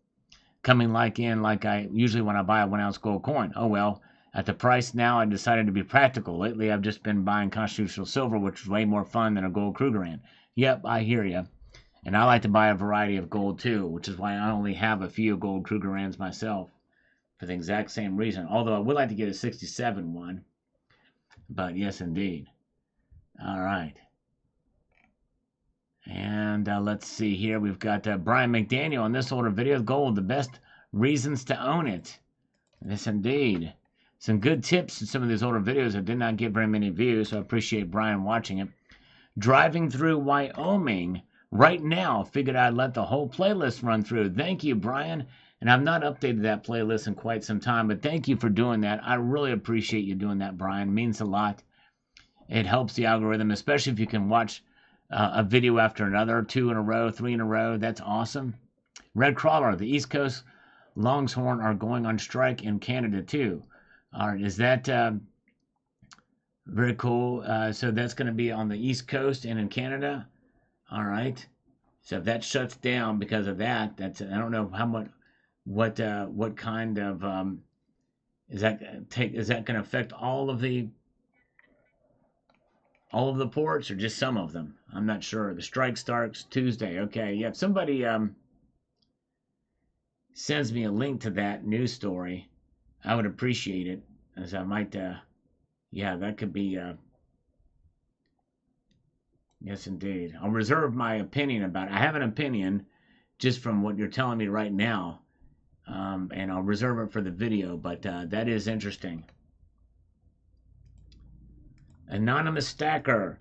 coming like I usually when I buy a 1 ounce gold coin. Oh well, at the price now, I decided to be practical. Lately, I've just been buying constitutional silver, which is way more fun than a gold Krugerrand. Yep, I hear you. And I like to buy a variety of gold too, which is why I only have a few gold Krugerrands myself for the exact same reason. Although I would like to get a 67 one. But yes, indeed. All right. And let's see here. We've got Brian McDaniel on this older video. Gold, the best reasons to own it. Yes, indeed. Some good tips in some of these older videos that did not get very many views, so I appreciate Brian watching it. Driving through Wyoming right now. Figured I'd let the whole playlist run through. Thank you, Brian. And I've not updated that playlist in quite some time, but thank you for doing that. I really appreciate you doing that, Brian. It means a lot. It helps the algorithm, especially if you can watch a video after another, 2 in a row, 3 in a row. That's awesome. Red Crawler, the East Coast Longhorn are going on strike in Canada too. All right, is that very cool? So that's going to be on the East Coast and in Canada. All right. So if that shuts down because of that, that's I don't know how much, what kind of is that going to affect all of the ports or just some of them? I'm not sure. The strike starts Tuesday. Okay, yeah. If somebody sends me a link to that news story, I would appreciate it, as I might. Yeah, that could be. Yes, indeed. I'll reserve my opinion about it. I have an opinion just from what you're telling me right now, and I'll reserve it for the video. But that is interesting. Anonymous Stacker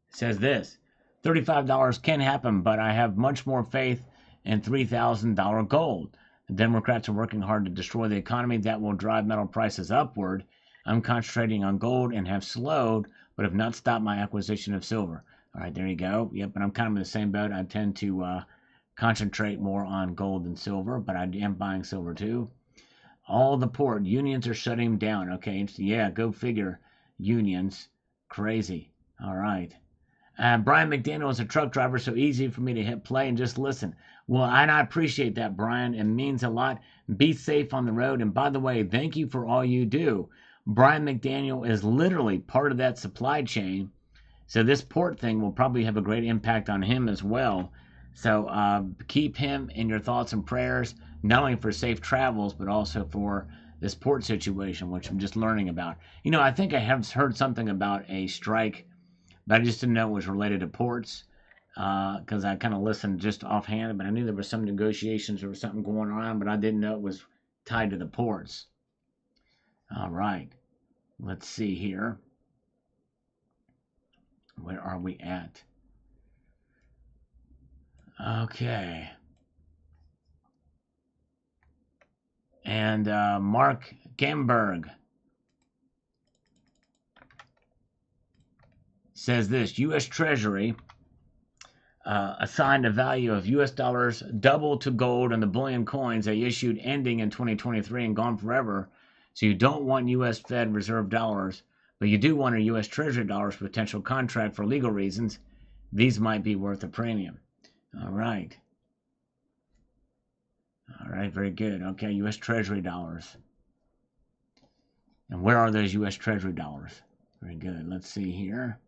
says this: $35 can happen, but I have much more faith in $3,000 gold. The Democrats are working hard to destroy the economy. That will drive metal prices upward. I'm concentrating on gold and have slowed, but have not stopped my acquisition of silver. All right, there you go. Yep, and I'm kind of in the same boat. I tend to concentrate more on gold than silver, but I am buying silver too. All the port unions are shutting down. Okay, yeah, go figure. Unions, crazy. All right. Brian McDaniel is a truck driver, so easy for me to hit play and just listen. Well, and I appreciate that, Brian. It means a lot. Be safe on the road. And by the way, thank you for all you do. Brian McDaniel is literally part of that supply chain. So this port thing will probably have a great impact on him as well. So keep him in your thoughts and prayers, not only for safe travels, but also for this port situation, which I'm just learning about. You know, I think I have heard something about a strike, but I just didn't know it was related to ports because I kind of listened just offhand, but I knew there was some negotiations or something going on, but I didn't know it was tied to the ports. All right. Let's see here. Where are we at? Okay. And Mark Gamberg says this: U.S. Treasury assigned a value of U.S. dollars double to gold and the bullion coins they issued ending in 2023 and gone forever. So you don't want U.S. Fed Reserve dollars, but you do want a U.S. Treasury dollars potential contract for legal reasons. These might be worth a premium. All right. All right, very good. Okay, U.S. Treasury dollars. And where are those U.S. Treasury dollars? Very good. Let's see here.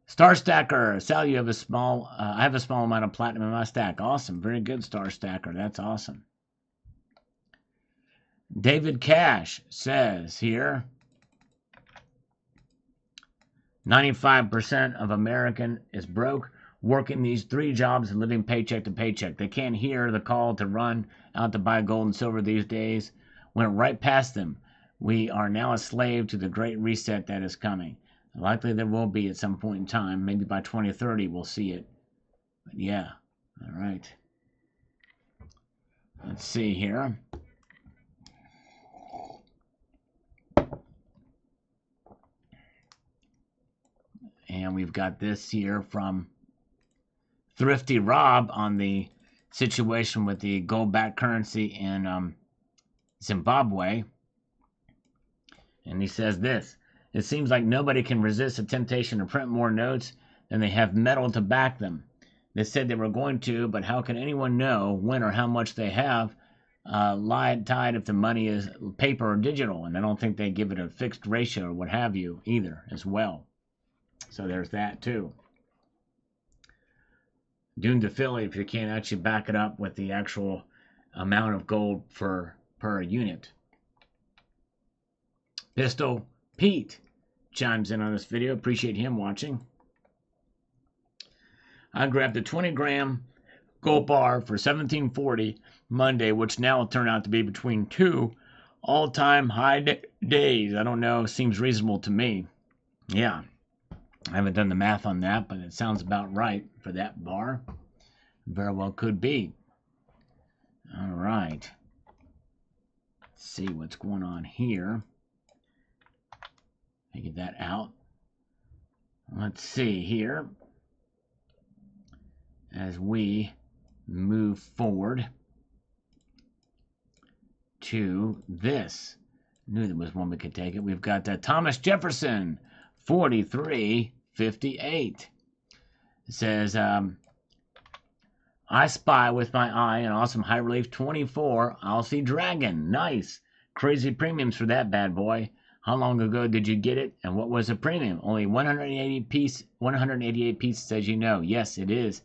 Star Stacker. Sal, you have a small. I have a small amount of platinum in my stack. Awesome. Very good, Star Stacker. That's awesome. David Cash says here, 95% of American is broke, working these 3 jobs and living paycheck to paycheck. They can't hear the call to run out to buy gold and silver these days. Went right past them. We are now a slave to the great reset that is coming. Likely there will be at some point in time. Maybe by 2030 we'll see it. But yeah. All right. Let's see here. And we've got this here from Thrifty Rob on the situation with the gold-backed currency in Zimbabwe. And he says this: it seems like nobody can resist the temptation to print more notes than they have metal to back them. They said they were going to, but how can anyone know when or how much they have tied if the money is paper or digital? And I don't think they give it a fixed ratio or what have you either as well. So there's that too. Doomed to Philly if you can't actually back it up with the actual amount of gold per unit. Pistol Pete chimes in on this video. Appreciate him watching. I grabbed a 20-gram gold bar for $17.40 Monday, which now will turn out to be between two all-time high days. I don't know. Seems reasonable to me. Yeah. I haven't done the math on that, but it sounds about right for that bar. Very well could be. All right. Let's see what's going on here. Get that out. Let's see here. As we move forward to this. Knew there was one we could take it. We've got Thomas Jefferson, 4358. It says, I spy with my eye an awesome high relief 24 Aussie Dragon. Nice. Crazy premiums for that bad boy. How long ago did you get it, and what was the premium? Only 188 pieces, as you know. Yes, it is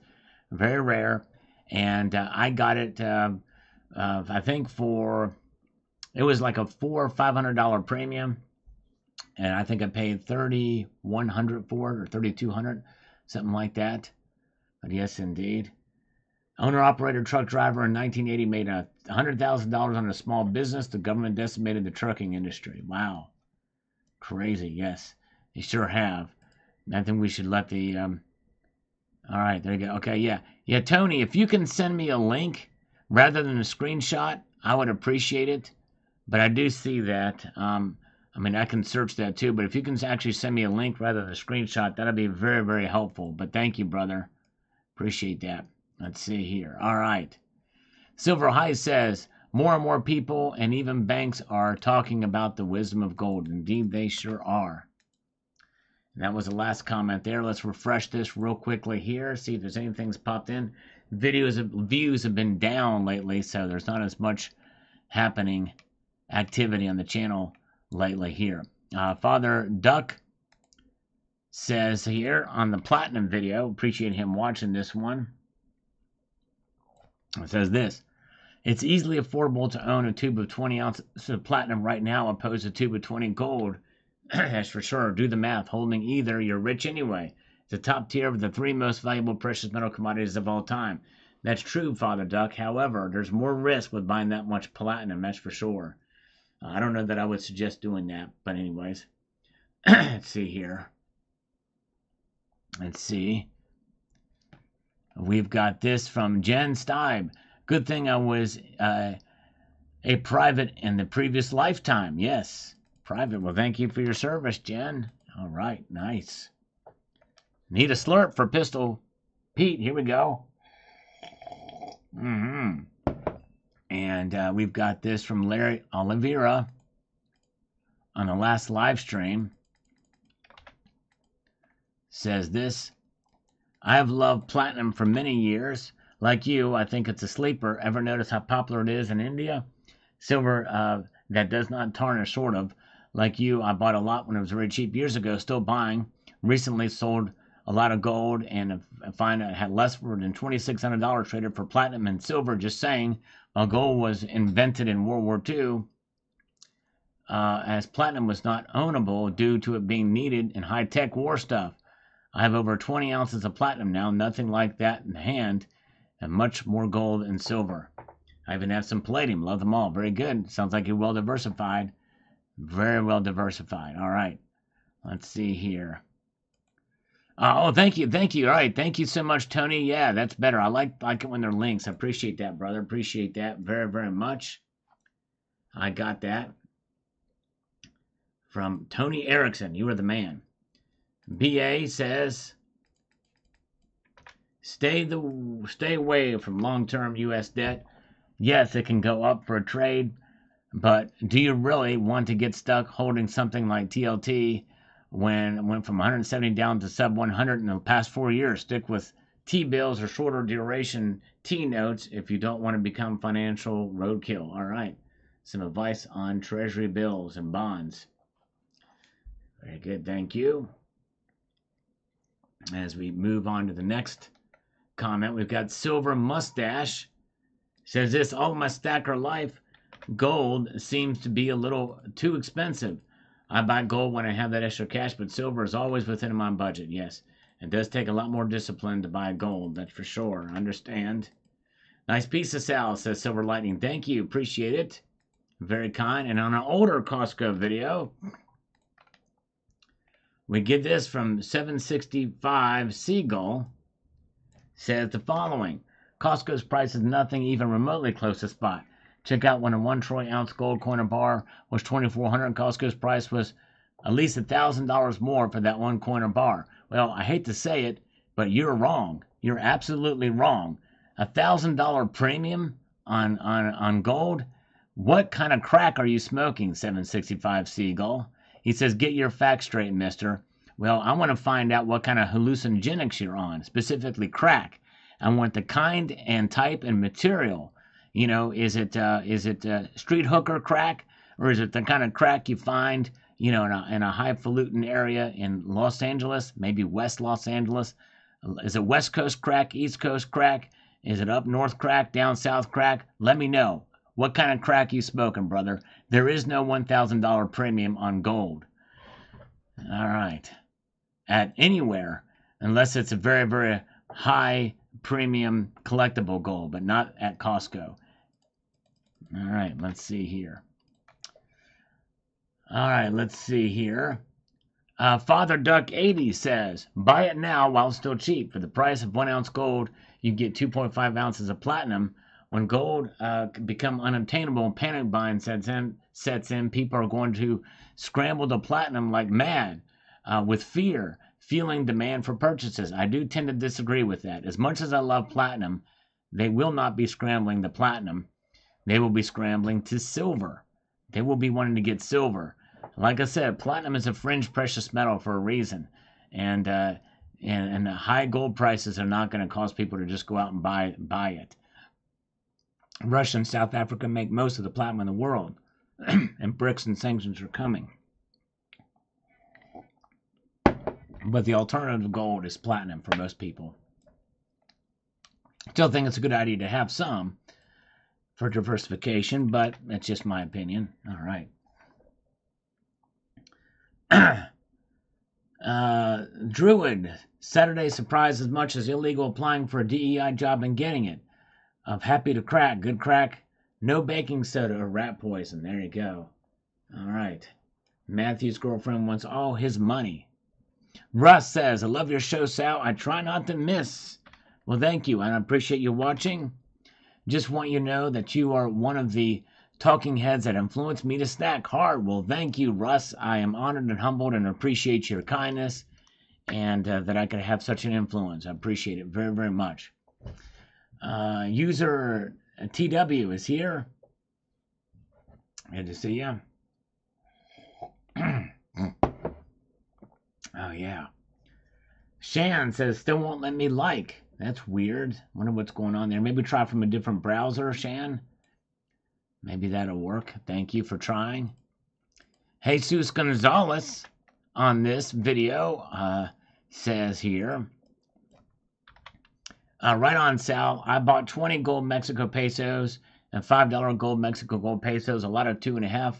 very rare, and I got it. I think it was like a $400 or $500 premium, and I think I paid $3,100 for it or $3,200, something like that. But yes, indeed. Owner-operator truck driver in 1980 made $100,000 on a small business. The government decimated the trucking industry. Wow. Crazy, yes. They sure have. I think we should let the... all right, there you go. Okay, yeah. Yeah, Tony, if you can send me a link rather than a screenshot, I would appreciate it. But I do see that. I mean, I can search that too. But if you can actually send me a link rather than a screenshot, that'll be very, very helpful. But thank you, brother. Appreciate that. Let's see here. All right. Silver High says, more and more people and even banks are talking about the wisdom of gold. Indeed, they sure are. And that was the last comment there. Let's refresh this real quickly here. See if there's anything's popped in. Views have been down lately, so there's not as much happening activity on the channel lately here. Father Duck says here on the platinum video, appreciate him watching this one. It says this: it's easily affordable to own a tube of 20 ounces of platinum right now opposed to a tube of 20 gold. That's for sure. Do the math. Holding either, you're rich anyway. It's the top tier of the three most valuable precious metal commodities of all time. That's true, Father Duck. However, there's more risk with buying that much platinum, that's for sure. I don't know that I would suggest doing that, but anyways. Let's see here. Let's see. We've got this from Jen Stibe. Good thing I was a private in the previous lifetime. Yes, private. Well, thank you for your service, Jen. All right, nice. Need a slurp for Pistol Pete. Here we go. And we've got this from Larry Oliveira on the last live stream. Says this: I have loved platinum for many years. Like you, I think it's a sleeper. Ever notice how popular it is in India? Silver that does not tarnish, sort of. Like you, I bought a lot when it was very cheap years ago, still buying. Recently sold a lot of gold, and I find I had less than $2,600 traded for platinum and silver, just saying. While gold was invented in World War II, as platinum was not ownable due to it being needed in high-tech war stuff. I have over 20 ounces of platinum now, nothing like that in hand, and much more gold and silver. I even have some palladium. Love them all. Very good. Sounds like you're well diversified. Very well diversified. All right. Let's see here. Oh, thank you, thank you. All right, thank you so much, Tony. Yeah, that's better. I like it when they're links. I appreciate that, brother. Appreciate that very, very much. I got that from Tony Erickson. You are the man. BA says, stay away from long-term U.S. debt. Yes, it can go up for a trade, but do you really want to get stuck holding something like TLT when it went from 170 down to sub 100 in the past 4 years? Stick with T-bills or shorter duration T-notes if you don't want to become financial roadkill. All right, some advice on Treasury bills and bonds. Very good, thank you. As we move on to the next comment, we've got Silver Mustache. Says this, all my stacker life, gold seems to be a little too expensive. I buy gold when I have that extra cash, but silver is always within my budget. Yes, it does take a lot more discipline to buy gold, that's for sure. I understand. Nice piece of Sal, says Silver Lightning. Thank you, appreciate it. Very kind. And on an older Costco video, we get this from 765 Seagull. Says the following. Costco's price is nothing even remotely close to spot. Check out when a 1 troy ounce gold coin or bar was $2,400. Costco's price was at least $1,000 more for that 1 coin or bar. Well, I hate to say it, but you're wrong. You're absolutely wrong. $1,000 premium on gold? What kind of crack are you smoking, 765 Seagull? He says, get your facts straight, mister. Well, I want to find out what kind of hallucinogenics you're on, specifically crack. I want the kind and type and material. You know, is it street hooker crack, or is it the kind of crack you find, you know, in a highfalutin area in Los Angeles, maybe West Los Angeles? Is it West Coast crack, East Coast crack? Is it up north crack, down south crack? Let me know. What kind of crack you smoking, brother? There is no $1,000 premium on gold. All right. At anywhere, unless it's a very, very high premium collectible gold, but not at Costco. All right, let's see here. Father Duck 80 says, buy it now while it's still cheap. For the price of 1 ounce gold, you get 2.5 ounces of platinum. When gold become unobtainable and panic buying sets in, people are going to scramble to platinum like mad with fear, feeling demand for purchases. I do tend to disagree with that. As much as I love platinum, they will not be scrambling to platinum. They will be scrambling to silver. They will be wanting to get silver. Like I said, platinum is a fringe precious metal for a reason. And the high gold prices are not going to cause people to just go out and buy it. Russia and South Africa make most of the platinum in the world. And BRICS and sanctions are coming. But the alternative gold is platinum for most people. Still think it's a good idea to have some for diversification, but that's just my opinion. All right. Druid, Saturday surprised as much as illegal applying for a DEI job and getting it. Of happy to crack, good crack, no baking soda or rat poison. There you go. All right. Matthew's girlfriend wants all his money. Russ says, I love your show, Sal. I try not to miss. Well, thank you, and I appreciate you watching. Just want you to know that you are one of the talking heads that influenced me to stack hard. Well, thank you, Russ. I am honored and humbled and appreciate your kindness and that I could have such an influence. I appreciate it very, very much. User TW is here. Good to see you. Oh, yeah. Shan says, still won't let me like. That's weird. Wonder what's going on there. Maybe try from a different browser, Shan. Maybe that'll work. Thank you for trying. Jesus Gonzalez on this video says here, right on, Sal. I bought 20 gold Mexico pesos and $5 gold Mexico gold pesos. A lot of 2.5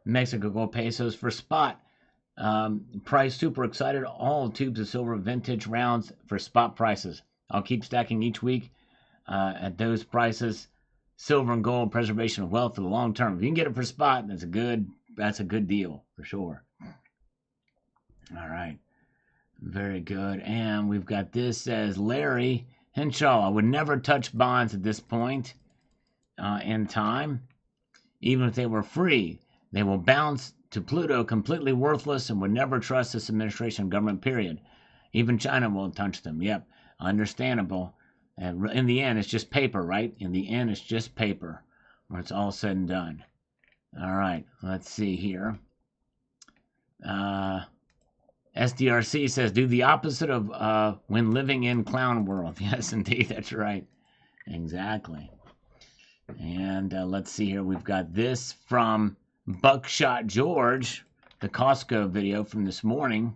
Mexico gold pesos for spot. Price super excited. All tubes of silver vintage rounds for spot prices. I'll keep stacking each week at those prices. Silver and gold, preservation of wealth for the long term. If you can get it for spot, that's a good deal for sure. All right. Very good. And we've got this says Larry Henshaw. I would never touch bonds at this point in time, even if they were free. They will bounce to Pluto completely worthless and would never trust this administration government, period. Even China won't touch them. Yep, understandable. In the end, it's just paper, right? In the end, it's just paper when it's all said and done. All right, let's see here. SDRC says, do the opposite of when living in clown world. Yes, indeed, that's right. Exactly. And let's see here. We've got this from Buckshot George, the Costco video from this morning.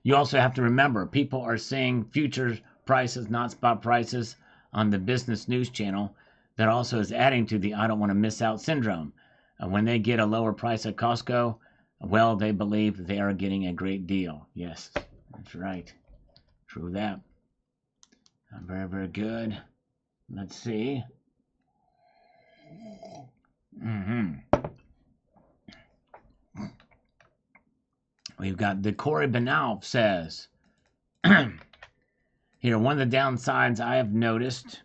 You also have to remember, people are seeing futures prices, not spot prices, on the business news channel. That also is adding to the I don't want to miss out syndrome. When they get a lower price at Costco, well, they believe they are getting a great deal. Yes, that's right. True that. Very, very good. Let's see. We've got the Corey Benalf says, here, one of the downsides I have noticed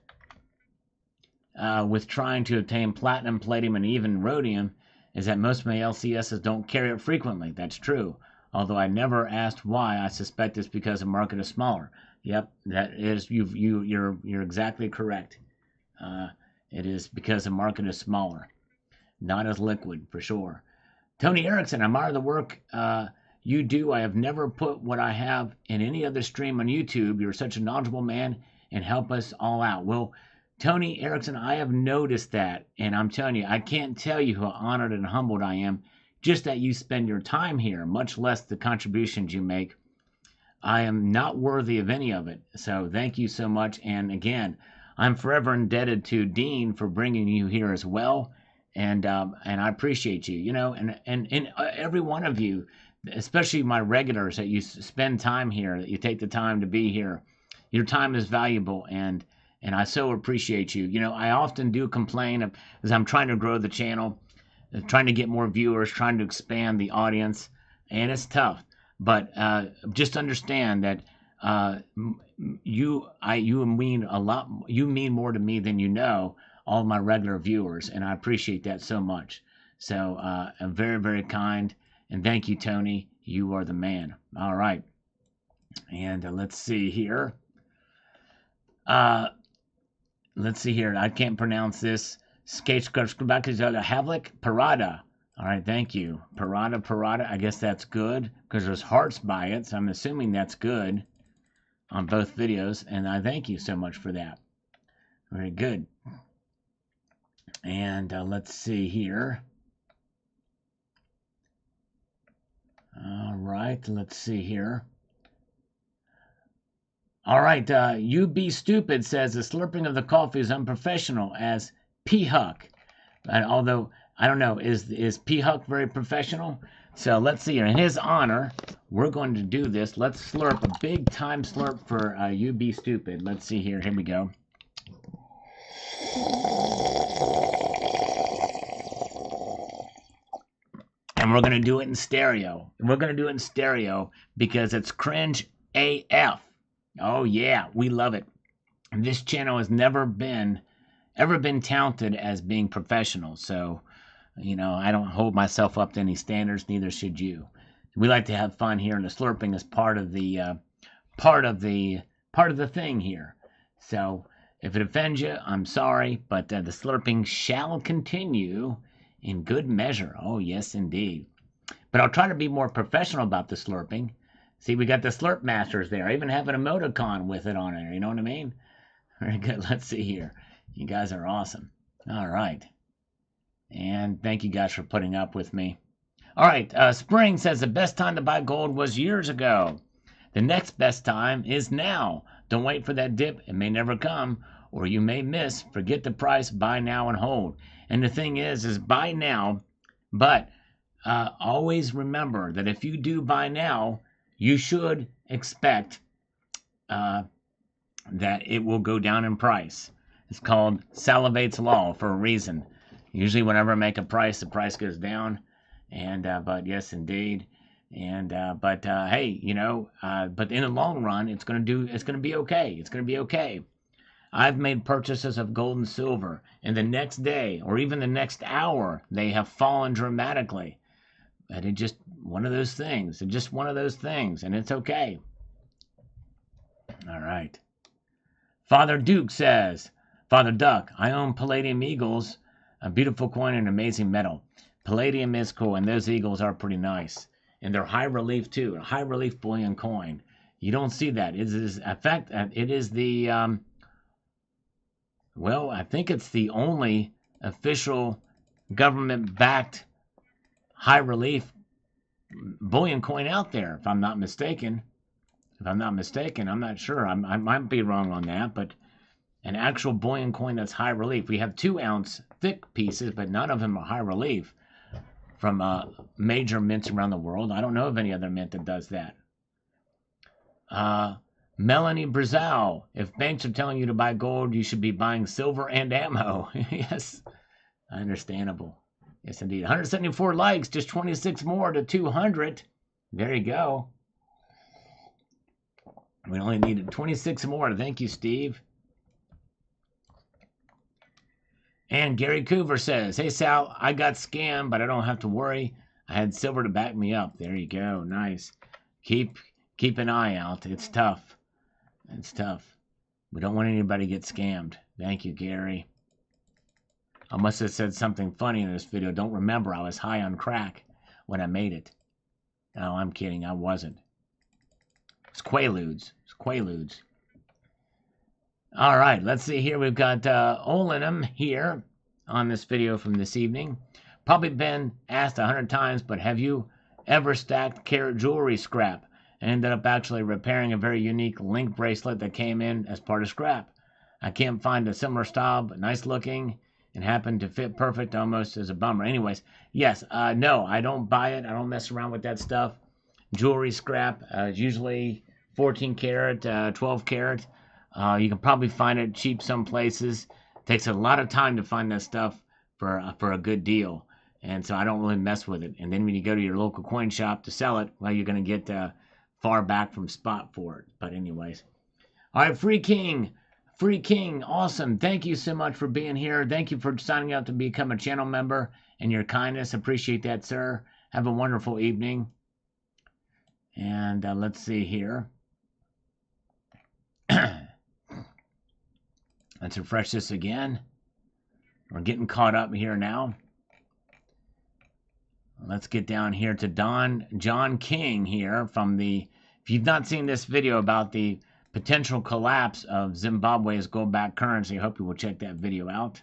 with trying to obtain platinum, palladium, and even rhodium is that most of my LCSs don't carry it frequently. That's true. Although I never asked why, I suspect it's because the market is smaller. Yep, that is you're exactly correct. It is because the market is smaller, not as liquid for sure. Tony Erickson, I admire the work you do. I have never put what I have in any other stream on YouTube. You're such a knowledgeable man and help us all out. Well, Tony Erickson, I have noticed that, and I'm telling you, I can't tell you how honored and humbled I am just that you spend your time here, much less the contributions you make. I am not worthy of any of it, so thank you so much. And again, I'm forever indebted to Dean for bringing you here as well, and I appreciate you. You know, and every one of you, especially my regulars that you spend time here, that you take the time to be here. Your time is valuable, and I so appreciate you. You know, I often do complain as I'm trying to grow the channel, trying to get more viewers, trying to expand the audience, and it's tough. But just understand that you mean a lot. You mean more to me than you know. All my regular viewers, and I appreciate that so much. So I'm very, very kind, and thank you, Tony. You are the man. All right, and let's see here. Let's see here. I can't pronounce this. Havlik Parada. All right, thank you. Parada. I guess that's good because there's hearts by it, so I'm assuming that's good on both videos, and I thank you so much for that. Very good. And let's see here. All right, let's see here. All right, you be stupid says the slurping of the coffee is unprofessional as P-Huck. And although, I don't know, is P-Huck very professional? So let's see here. In his honor, we're going to do this. Let's slurp a big time slurp for you be stupid. Let's see here. Here we go. And we're going to do it in stereo. We're going to do it in stereo because it's cringe AF. Oh yeah, we love it. This channel has never been touted as being professional, so you know I don't hold myself up to any standards. Neither should you. We like to have fun here, and the slurping is part of the thing here. So if it offends you, I'm sorry, but the slurping shall continue in good measure. Oh yes, indeed. But I'll try to be more professional about the slurping. See, we got the Slurp Masters there. I even have an emoticon with it on there. You know what I mean? Very good. Let's see here. You guys are awesome. All right. And thank you guys for putting up with me. All right. Spring says the best time to buy gold was years ago. The next best time is now. Don't wait for that dip. It may never come, or you may miss. Forget the price. Buy now and hold. And the thing is buy now, but always remember that if you do buy now, you should expect that it will go down in price. It's called Salivate's Law for a reason. Usually whenever I make a price, the price goes down. And but yes, indeed. And but hey, you know, but in the long run, it's gonna be okay. It's gonna be okay. I've made purchases of gold and silver, and the next day or even the next hour, they have fallen dramatically. And it's just one of those things. It's just one of those things, and it's okay. All right. Father Duke says, Father Duck, I own Palladium Eagles, a beautiful coin and amazing metal. Palladium is cool, and those eagles are pretty nice. And they're high relief too, a high relief bullion coin. You don't see that. It is, in fact, it is the, well, I think it's the only official government-backed high relief bullion coin out there, if I'm not mistaken. If I'm not mistaken, I'm not sure. I might be wrong on that, but an actual bullion coin that's high relief. We have 2-ounce thick pieces, but none of them are high relief from major mints around the world. I don't know of any other mint that does that. Melanie Brazil, if banks are telling you to buy gold, you should be buying silver and ammo. Yes, understandable. Yes, indeed. 174 likes, just 26 more to 200. There you go. We only needed 26 more. Thank you, Steve. And Gary Coover says, hey, Sal, I got scammed, but I don't have to worry. I had silver to back me up. There you go. Nice. Keep an eye out. It's tough. It's tough. We don't want anybody to get scammed. Thank you, Gary. I must have said something funny in this video. Don't remember, I was high on crack when I made it. No, I'm kidding. I wasn't. It's Quaaludes. It's Quaaludes. All right, let's see here. We've got Olinum here on this video from this evening. Probably been asked 100 times, but have you ever stacked carat jewelry scrap and ended up actually repairing a very unique link bracelet that came in as part of scrap? I can't find a similar style, but nice looking and happened to fit perfect, almost as a bummer. Anyways, yes, no, I don't buy it. I don't mess around with that stuff. Jewelry scrap is usually 14 karat, 12 karat. You can probably find it cheap some places. It takes a lot of time to find that stuff for a good deal. And so I don't really mess with it. And then when you go to your local coin shop to sell it, well, you're going to get far back from spot for it. But anyways. All right, Free King, awesome. Thank you so much for being here. Thank you for signing up to become a channel member and your kindness. Appreciate that, sir. Have a wonderful evening. And let's see here. Let's refresh this again. We're getting caught up here now. Let's get down here to John King here from the, if you've not seen this video about the potential collapse of Zimbabwe's gold-backed currency, I hope you will check that video out.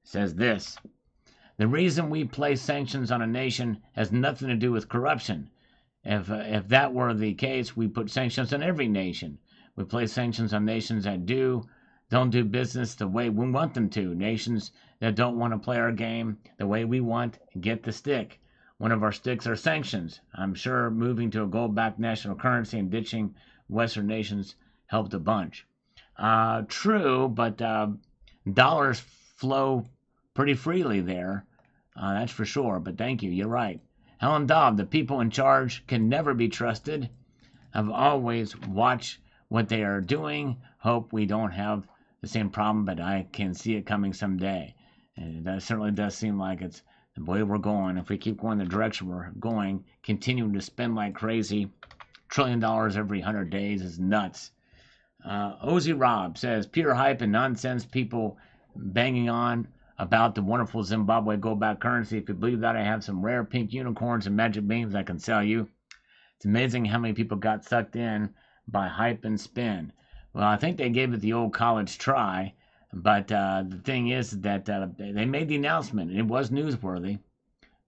It says this: the reason we place sanctions on a nation has nothing to do with corruption. If that were the case, we put sanctions on every nation. We place sanctions on nations that don't do business the way we want them to. Nations that don't want to play our game the way we want get the stick. One of our sticks are sanctions. I'm sure moving to a gold-backed national currency and ditching Western nations helped a bunch. True, but dollars flow pretty freely there. That's for sure, but thank you. You're right. Helen Dobb, the people in charge can never be trusted. I've always watched what they are doing. Hope we don't have the same problem, but I can see it coming someday. And that certainly does seem like it's the way we're going. If we keep going the direction we're going, continuing to spend like crazy, $1 trillion every 100 days is nuts. Ozzy Rob says, pure hype and nonsense, people banging on about the wonderful Zimbabwe gold-backed currency. If you believe that, I have some rare pink unicorns and magic beans I can sell you. It's amazing how many people got sucked in by hype and spin. Well, I think they gave it the old college try, but the thing is that they made the announcement. It was newsworthy,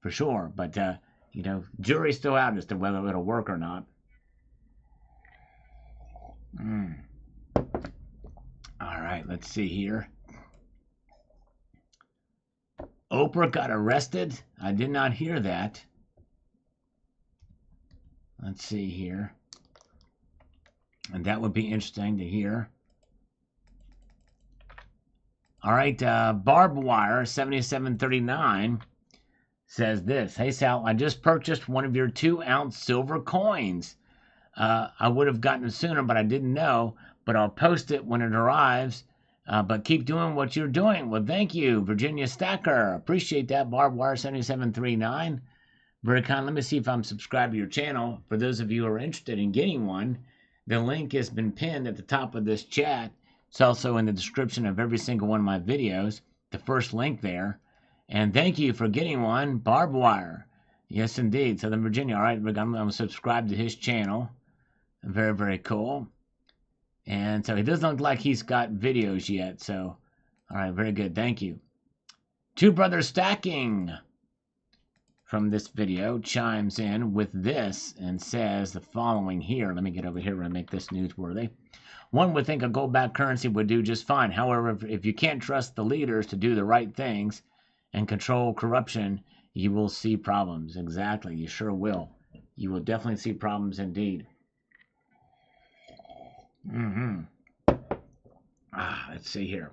for sure, but, you know, jury's still out as to whether it'll work or not. All right, let's see here. Oprah got arrested? I did not hear that. Let's see here. And that would be interesting to hear. All right, barbed wire 7739 says this. Hey, Sal, I just purchased one of your 2-ounce silver coins. I would have gotten it sooner, but I didn't know. But I'll post it when it arrives. But keep doing what you're doing. Well, thank you, Virginia Stacker. Appreciate that, Barbed Wire 7739. Very kind. Let me see if I'm subscribed to your channel. For those of you who are interested in getting one, the link has been pinned at the top of this chat. It's also in the description of every single one of my videos. The first link there. And thank you for getting one, Barbed Wire. Yes, indeed. Southern Virginia. All right, I'm going to subscribe to his channel. Very, very cool. And so it doesn't look like he's got videos yet. So, all right, very good. Thank you. Two Brothers Stacking from this video chimes in with this and says the following here. Let me get over here and make this newsworthy. One would think a gold-backed currency would do just fine. However, if you can't trust the leaders to do the right things and control corruption, you will see problems. Exactly. You sure will. You will definitely see problems indeed. Let's see here.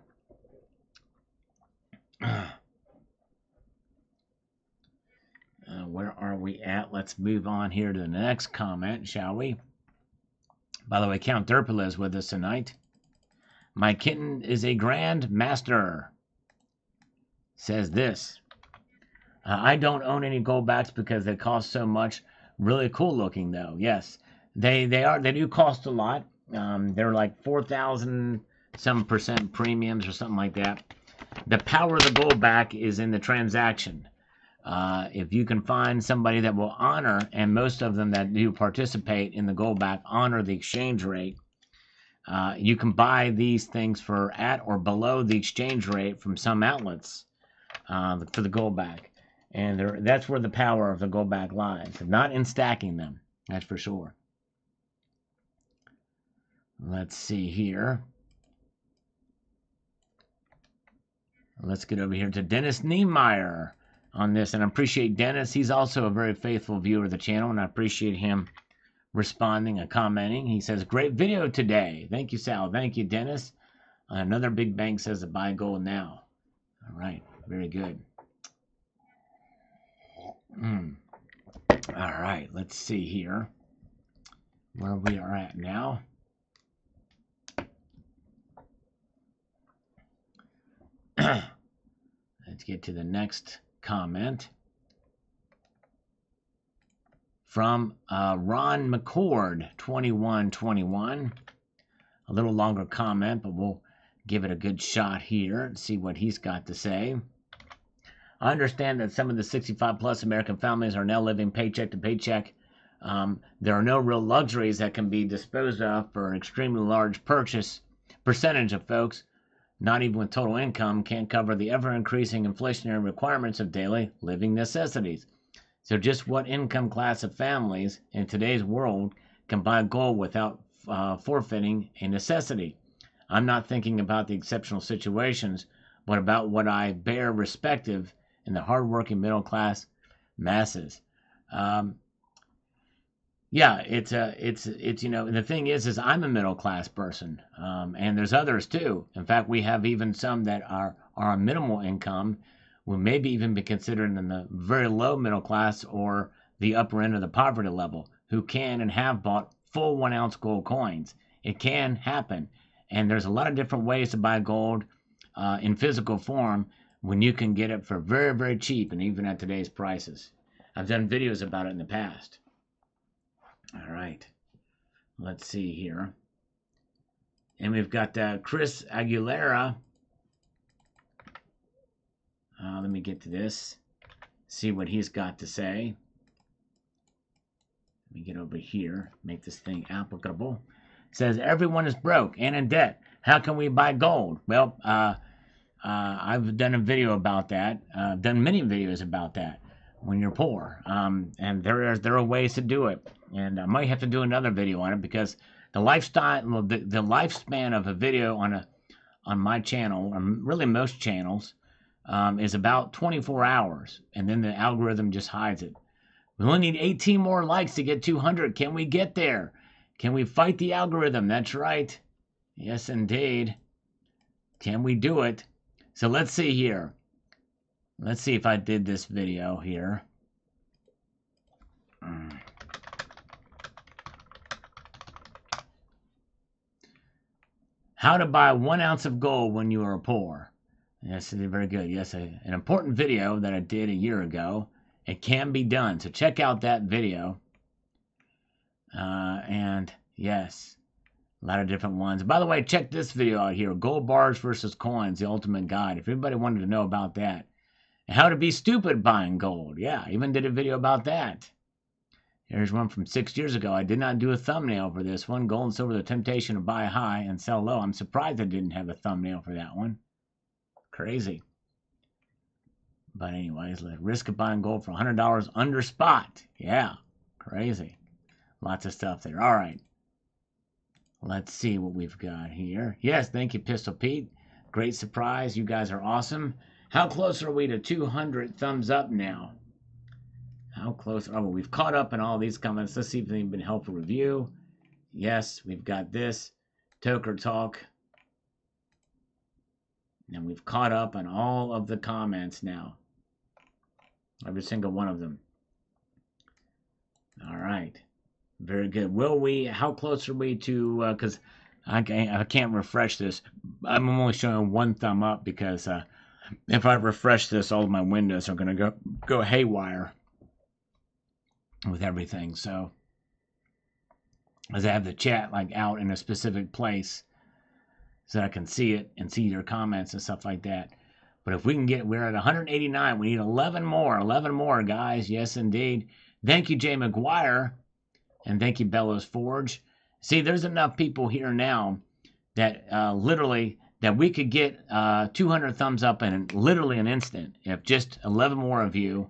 Where are we at? Let's move on here to the next comment, shall we? By the way, Count Derpula is with us tonight. My kitten is a grand master. Says this. I don't own any goldbacks because they cost so much. Really cool looking though. Yes, they do cost a lot. They're like 4,000 some percent premiums or something like that. The power of the goldback is in the transaction. If you can find somebody that will honor, and most of them that do participate in the goldback honor the exchange rate, you can buy these things for at or below the exchange rate from some outlets for the goldback. And that's where the power of the goldback lies. Not in stacking them, that's for sure. Let's see here. Let's get over here to Dennis Niemeyer on this, and I appreciate Dennis. He's also a very faithful viewer of the channel, and I appreciate him responding and commenting. He says, great video today. Thank you, Sal. Thank you, Dennis. Another big bank says to buy gold now. All right, very good. All right, let's see here where we are at now. Let's get to the next comment from Ron McCord 2121. A little longer comment, but we'll give it a good shot here and see what he's got to say. I understand that some of the 65 plus American families are now living paycheck to paycheck. There are no real luxuries that can be disposed of for an extremely large percentage of folks, not even with total income, can't cover the ever-increasing inflationary requirements of daily living necessities. So just what income class of families in today's world can buy gold without forfeiting a necessity? I'm not thinking about the exceptional situations, but about what I bear respective in the hardworking middle class masses. Yeah, it's you know, the thing is I'm a middle class person, and there's others too. In fact, we have even some that are a minimal income, will maybe even be considered in the very low middle class or the upper end of the poverty level, who can and have bought full 1 ounce gold coins. It can happen, and there's a lot of different ways to buy gold in physical form when you can get it for very, very cheap, and even at today's prices. I've done videos about it in the past. All right, let's see here. And we've got Chris Aguilera. Let me get to this, see what he's got to say. Let me get over here, make this thing applicable. It says, everyone is broke and in debt. How can we buy gold? Well, I've done a video about that. I've done many videos about that. When you're poor, and there are ways to do it, and I might have to do another video on it, because the lifespan of a video on my channel, or really most channels, is about 24 hours, and then the algorithm just hides it. We only need 18 more likes to get 200. Can we get there? Can we fight the algorithm? That's right. Yes, indeed. Can we do it? So let's see here. Let's see if I did this video here. How to buy 1 ounce of gold when you are poor. Yes, very good. Yes, an important video that I did a year ago. It can be done. So check out that video. And yes, a lot of different ones. By the way, check this video out here. Gold bars versus coins, the ultimate guide. If everybody wanted to know about that. And how to be stupid buying gold. Yeah, I even did a video about that. Here's one from 6 years ago. I did not do a thumbnail for this one. Gold and silver, the temptation to buy high and sell low. I'm surprised I didn't have a thumbnail for that one. Crazy. But anyways, risk of buying gold for $100 under spot. Yeah, crazy. Lots of stuff there. All right. Let's see what we've got here. Yes, thank you, Pistol Pete. Great surprise. You guys are awesome. How close are we to 200 thumbs up now? How close? Oh, we've caught up in all these comments. Let's see if they've been helpful review. Yes, we've got this. Toker Talk. And we've caught up on all of the comments now. Every single one of them. All right. Very good. Will we, how close are we to, because I can't refresh this. I'm only showing 1 thumb up because if I refresh this, all of my windows are going to go haywire with everything. So as I have the chat like out in a specific place so I can see it and see your comments and stuff like that. But if we can get, we're at 189. We need 11 more. 11 more, guys. Yes, indeed. Thank you, Jay McGuire. And thank you, Bellows Forge. See, there's enough people here now that literally that we could get 200 thumbs up in literally an instant. If just 11 more of you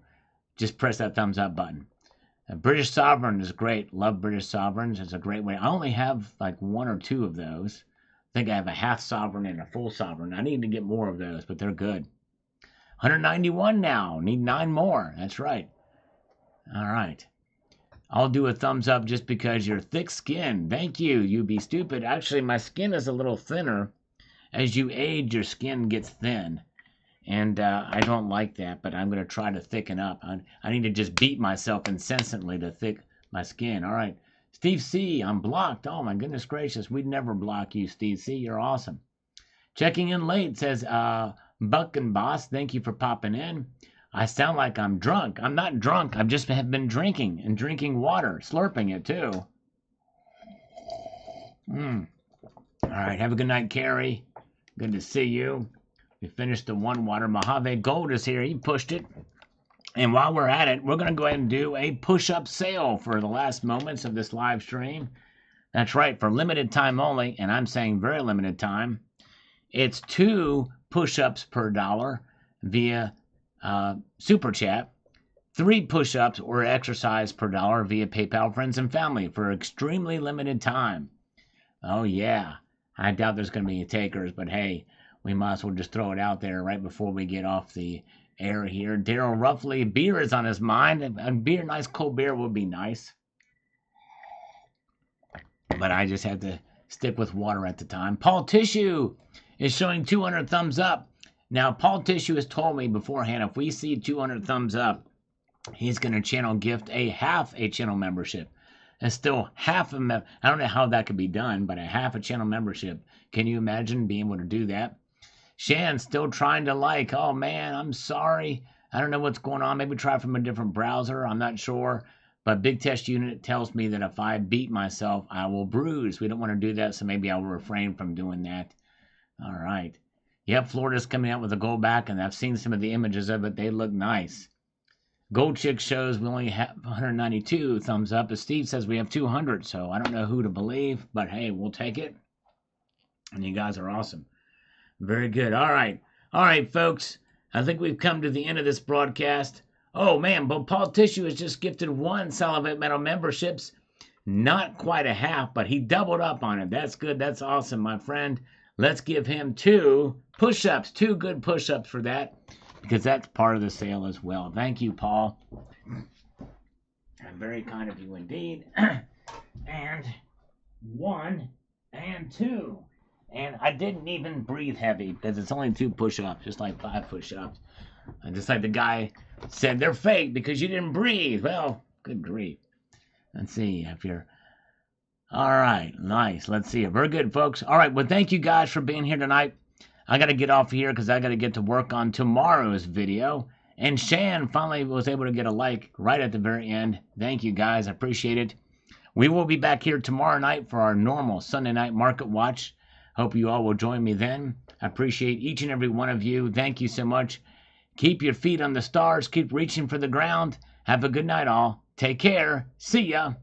just press that thumbs up button. British Sovereign is great. Love British Sovereigns. It's a great way. I only have like 1 or 2 of those. I think I have a half sovereign and a full sovereign. I need to get more of those, but they're good. 191 now. Need 9 more. That's right. All right. I'll do a thumbs up just because you're thick-skinned. Thank you, you be stupid. Actually, my skin is a little thinner. As you age, your skin gets thin. And I don't like that, but I'm going to try to thicken up. I need to just beat myself incessantly to thick my skin. All right. Steve C., I'm blocked. Oh, my goodness gracious. We'd never block you, Steve C. You're awesome. Checking in late says, Buck and Boss, thank you for popping in. I sound like I'm drunk. I'm not drunk. I've just have been drinking and drinking water, slurping it too. All right. Have a good night, Carrie. Good to see you. We finished the 1 water. Mojave Gold is here. He pushed it. And while we're at it, we're going to go ahead and do a push-up sale for the last moments of this live stream. That's right, for limited time only, and I'm saying very limited time. It's 2 push-ups per dollar via Super Chat, 3 push-ups or exercise per dollar via PayPal Friends and Family for extremely limited time. Oh, yeah. I doubt there's going to be any takers, but hey, we might as well just throw it out there right before we get off the air here. Daryl Ruffley, beer is on his mind. A beer, nice cold beer would be nice. But I just had to stick with water at the time. Paul Tissue is showing 200 thumbs up. Now, Paul Tissue has told me beforehand, if we see 200 thumbs up, he's going to channel gift half a channel membership. And still half a I don't know how that could be done, but a half a channel membership. Can you imagine being able to do that? Shan still trying to like. Oh, man, I'm sorry. I don't know what's going on. Maybe try from a different browser. I'm not sure. But Big Test Unit tells me that if I beat myself, I will bruise. We don't want to do that, so maybe I will refrain from doing that. All right. Yep, Florida's coming out with a gold back, and I've seen some of the images of it. They look nice. Gold Chick shows we only have 192 thumbs up. As Steve says, we have 200, so I don't know who to believe. But, hey, we'll take it. And you guys are awesome. Very good. All right. All right, folks. I think we've come to the end of this broadcast. Oh, man, but Paul Tissue has just gifted 1 Salivate Metal memberships. Not quite a half, but he doubled up on it. That's good. That's awesome, my friend. Let's give him 2 push-ups, 2 good push-ups for that, because that's part of the sale as well. Thank you, Paul. Very kind of you indeed. And 1 and 2. And I didn't even breathe heavy because it's only 2 push-ups, just like 5 push-ups. And just like the guy said, they're fake because you didn't breathe. Well, good grief. Let's see if you're... All right, nice. Let's see. Very good, folks. All right, well, thank you guys for being here tonight. I got to get off here because I got to get to work on tomorrow's video. And Shan finally was able to get a like right at the very end. Thank you, guys. I appreciate it. We will be back here tomorrow night for our normal Sunday night market watch. Hope you all will join me then. I appreciate each and every one of you. Thank you so much. Keep your feet on the stars. Keep reaching for the ground. Have a good night, all. Take care. See ya.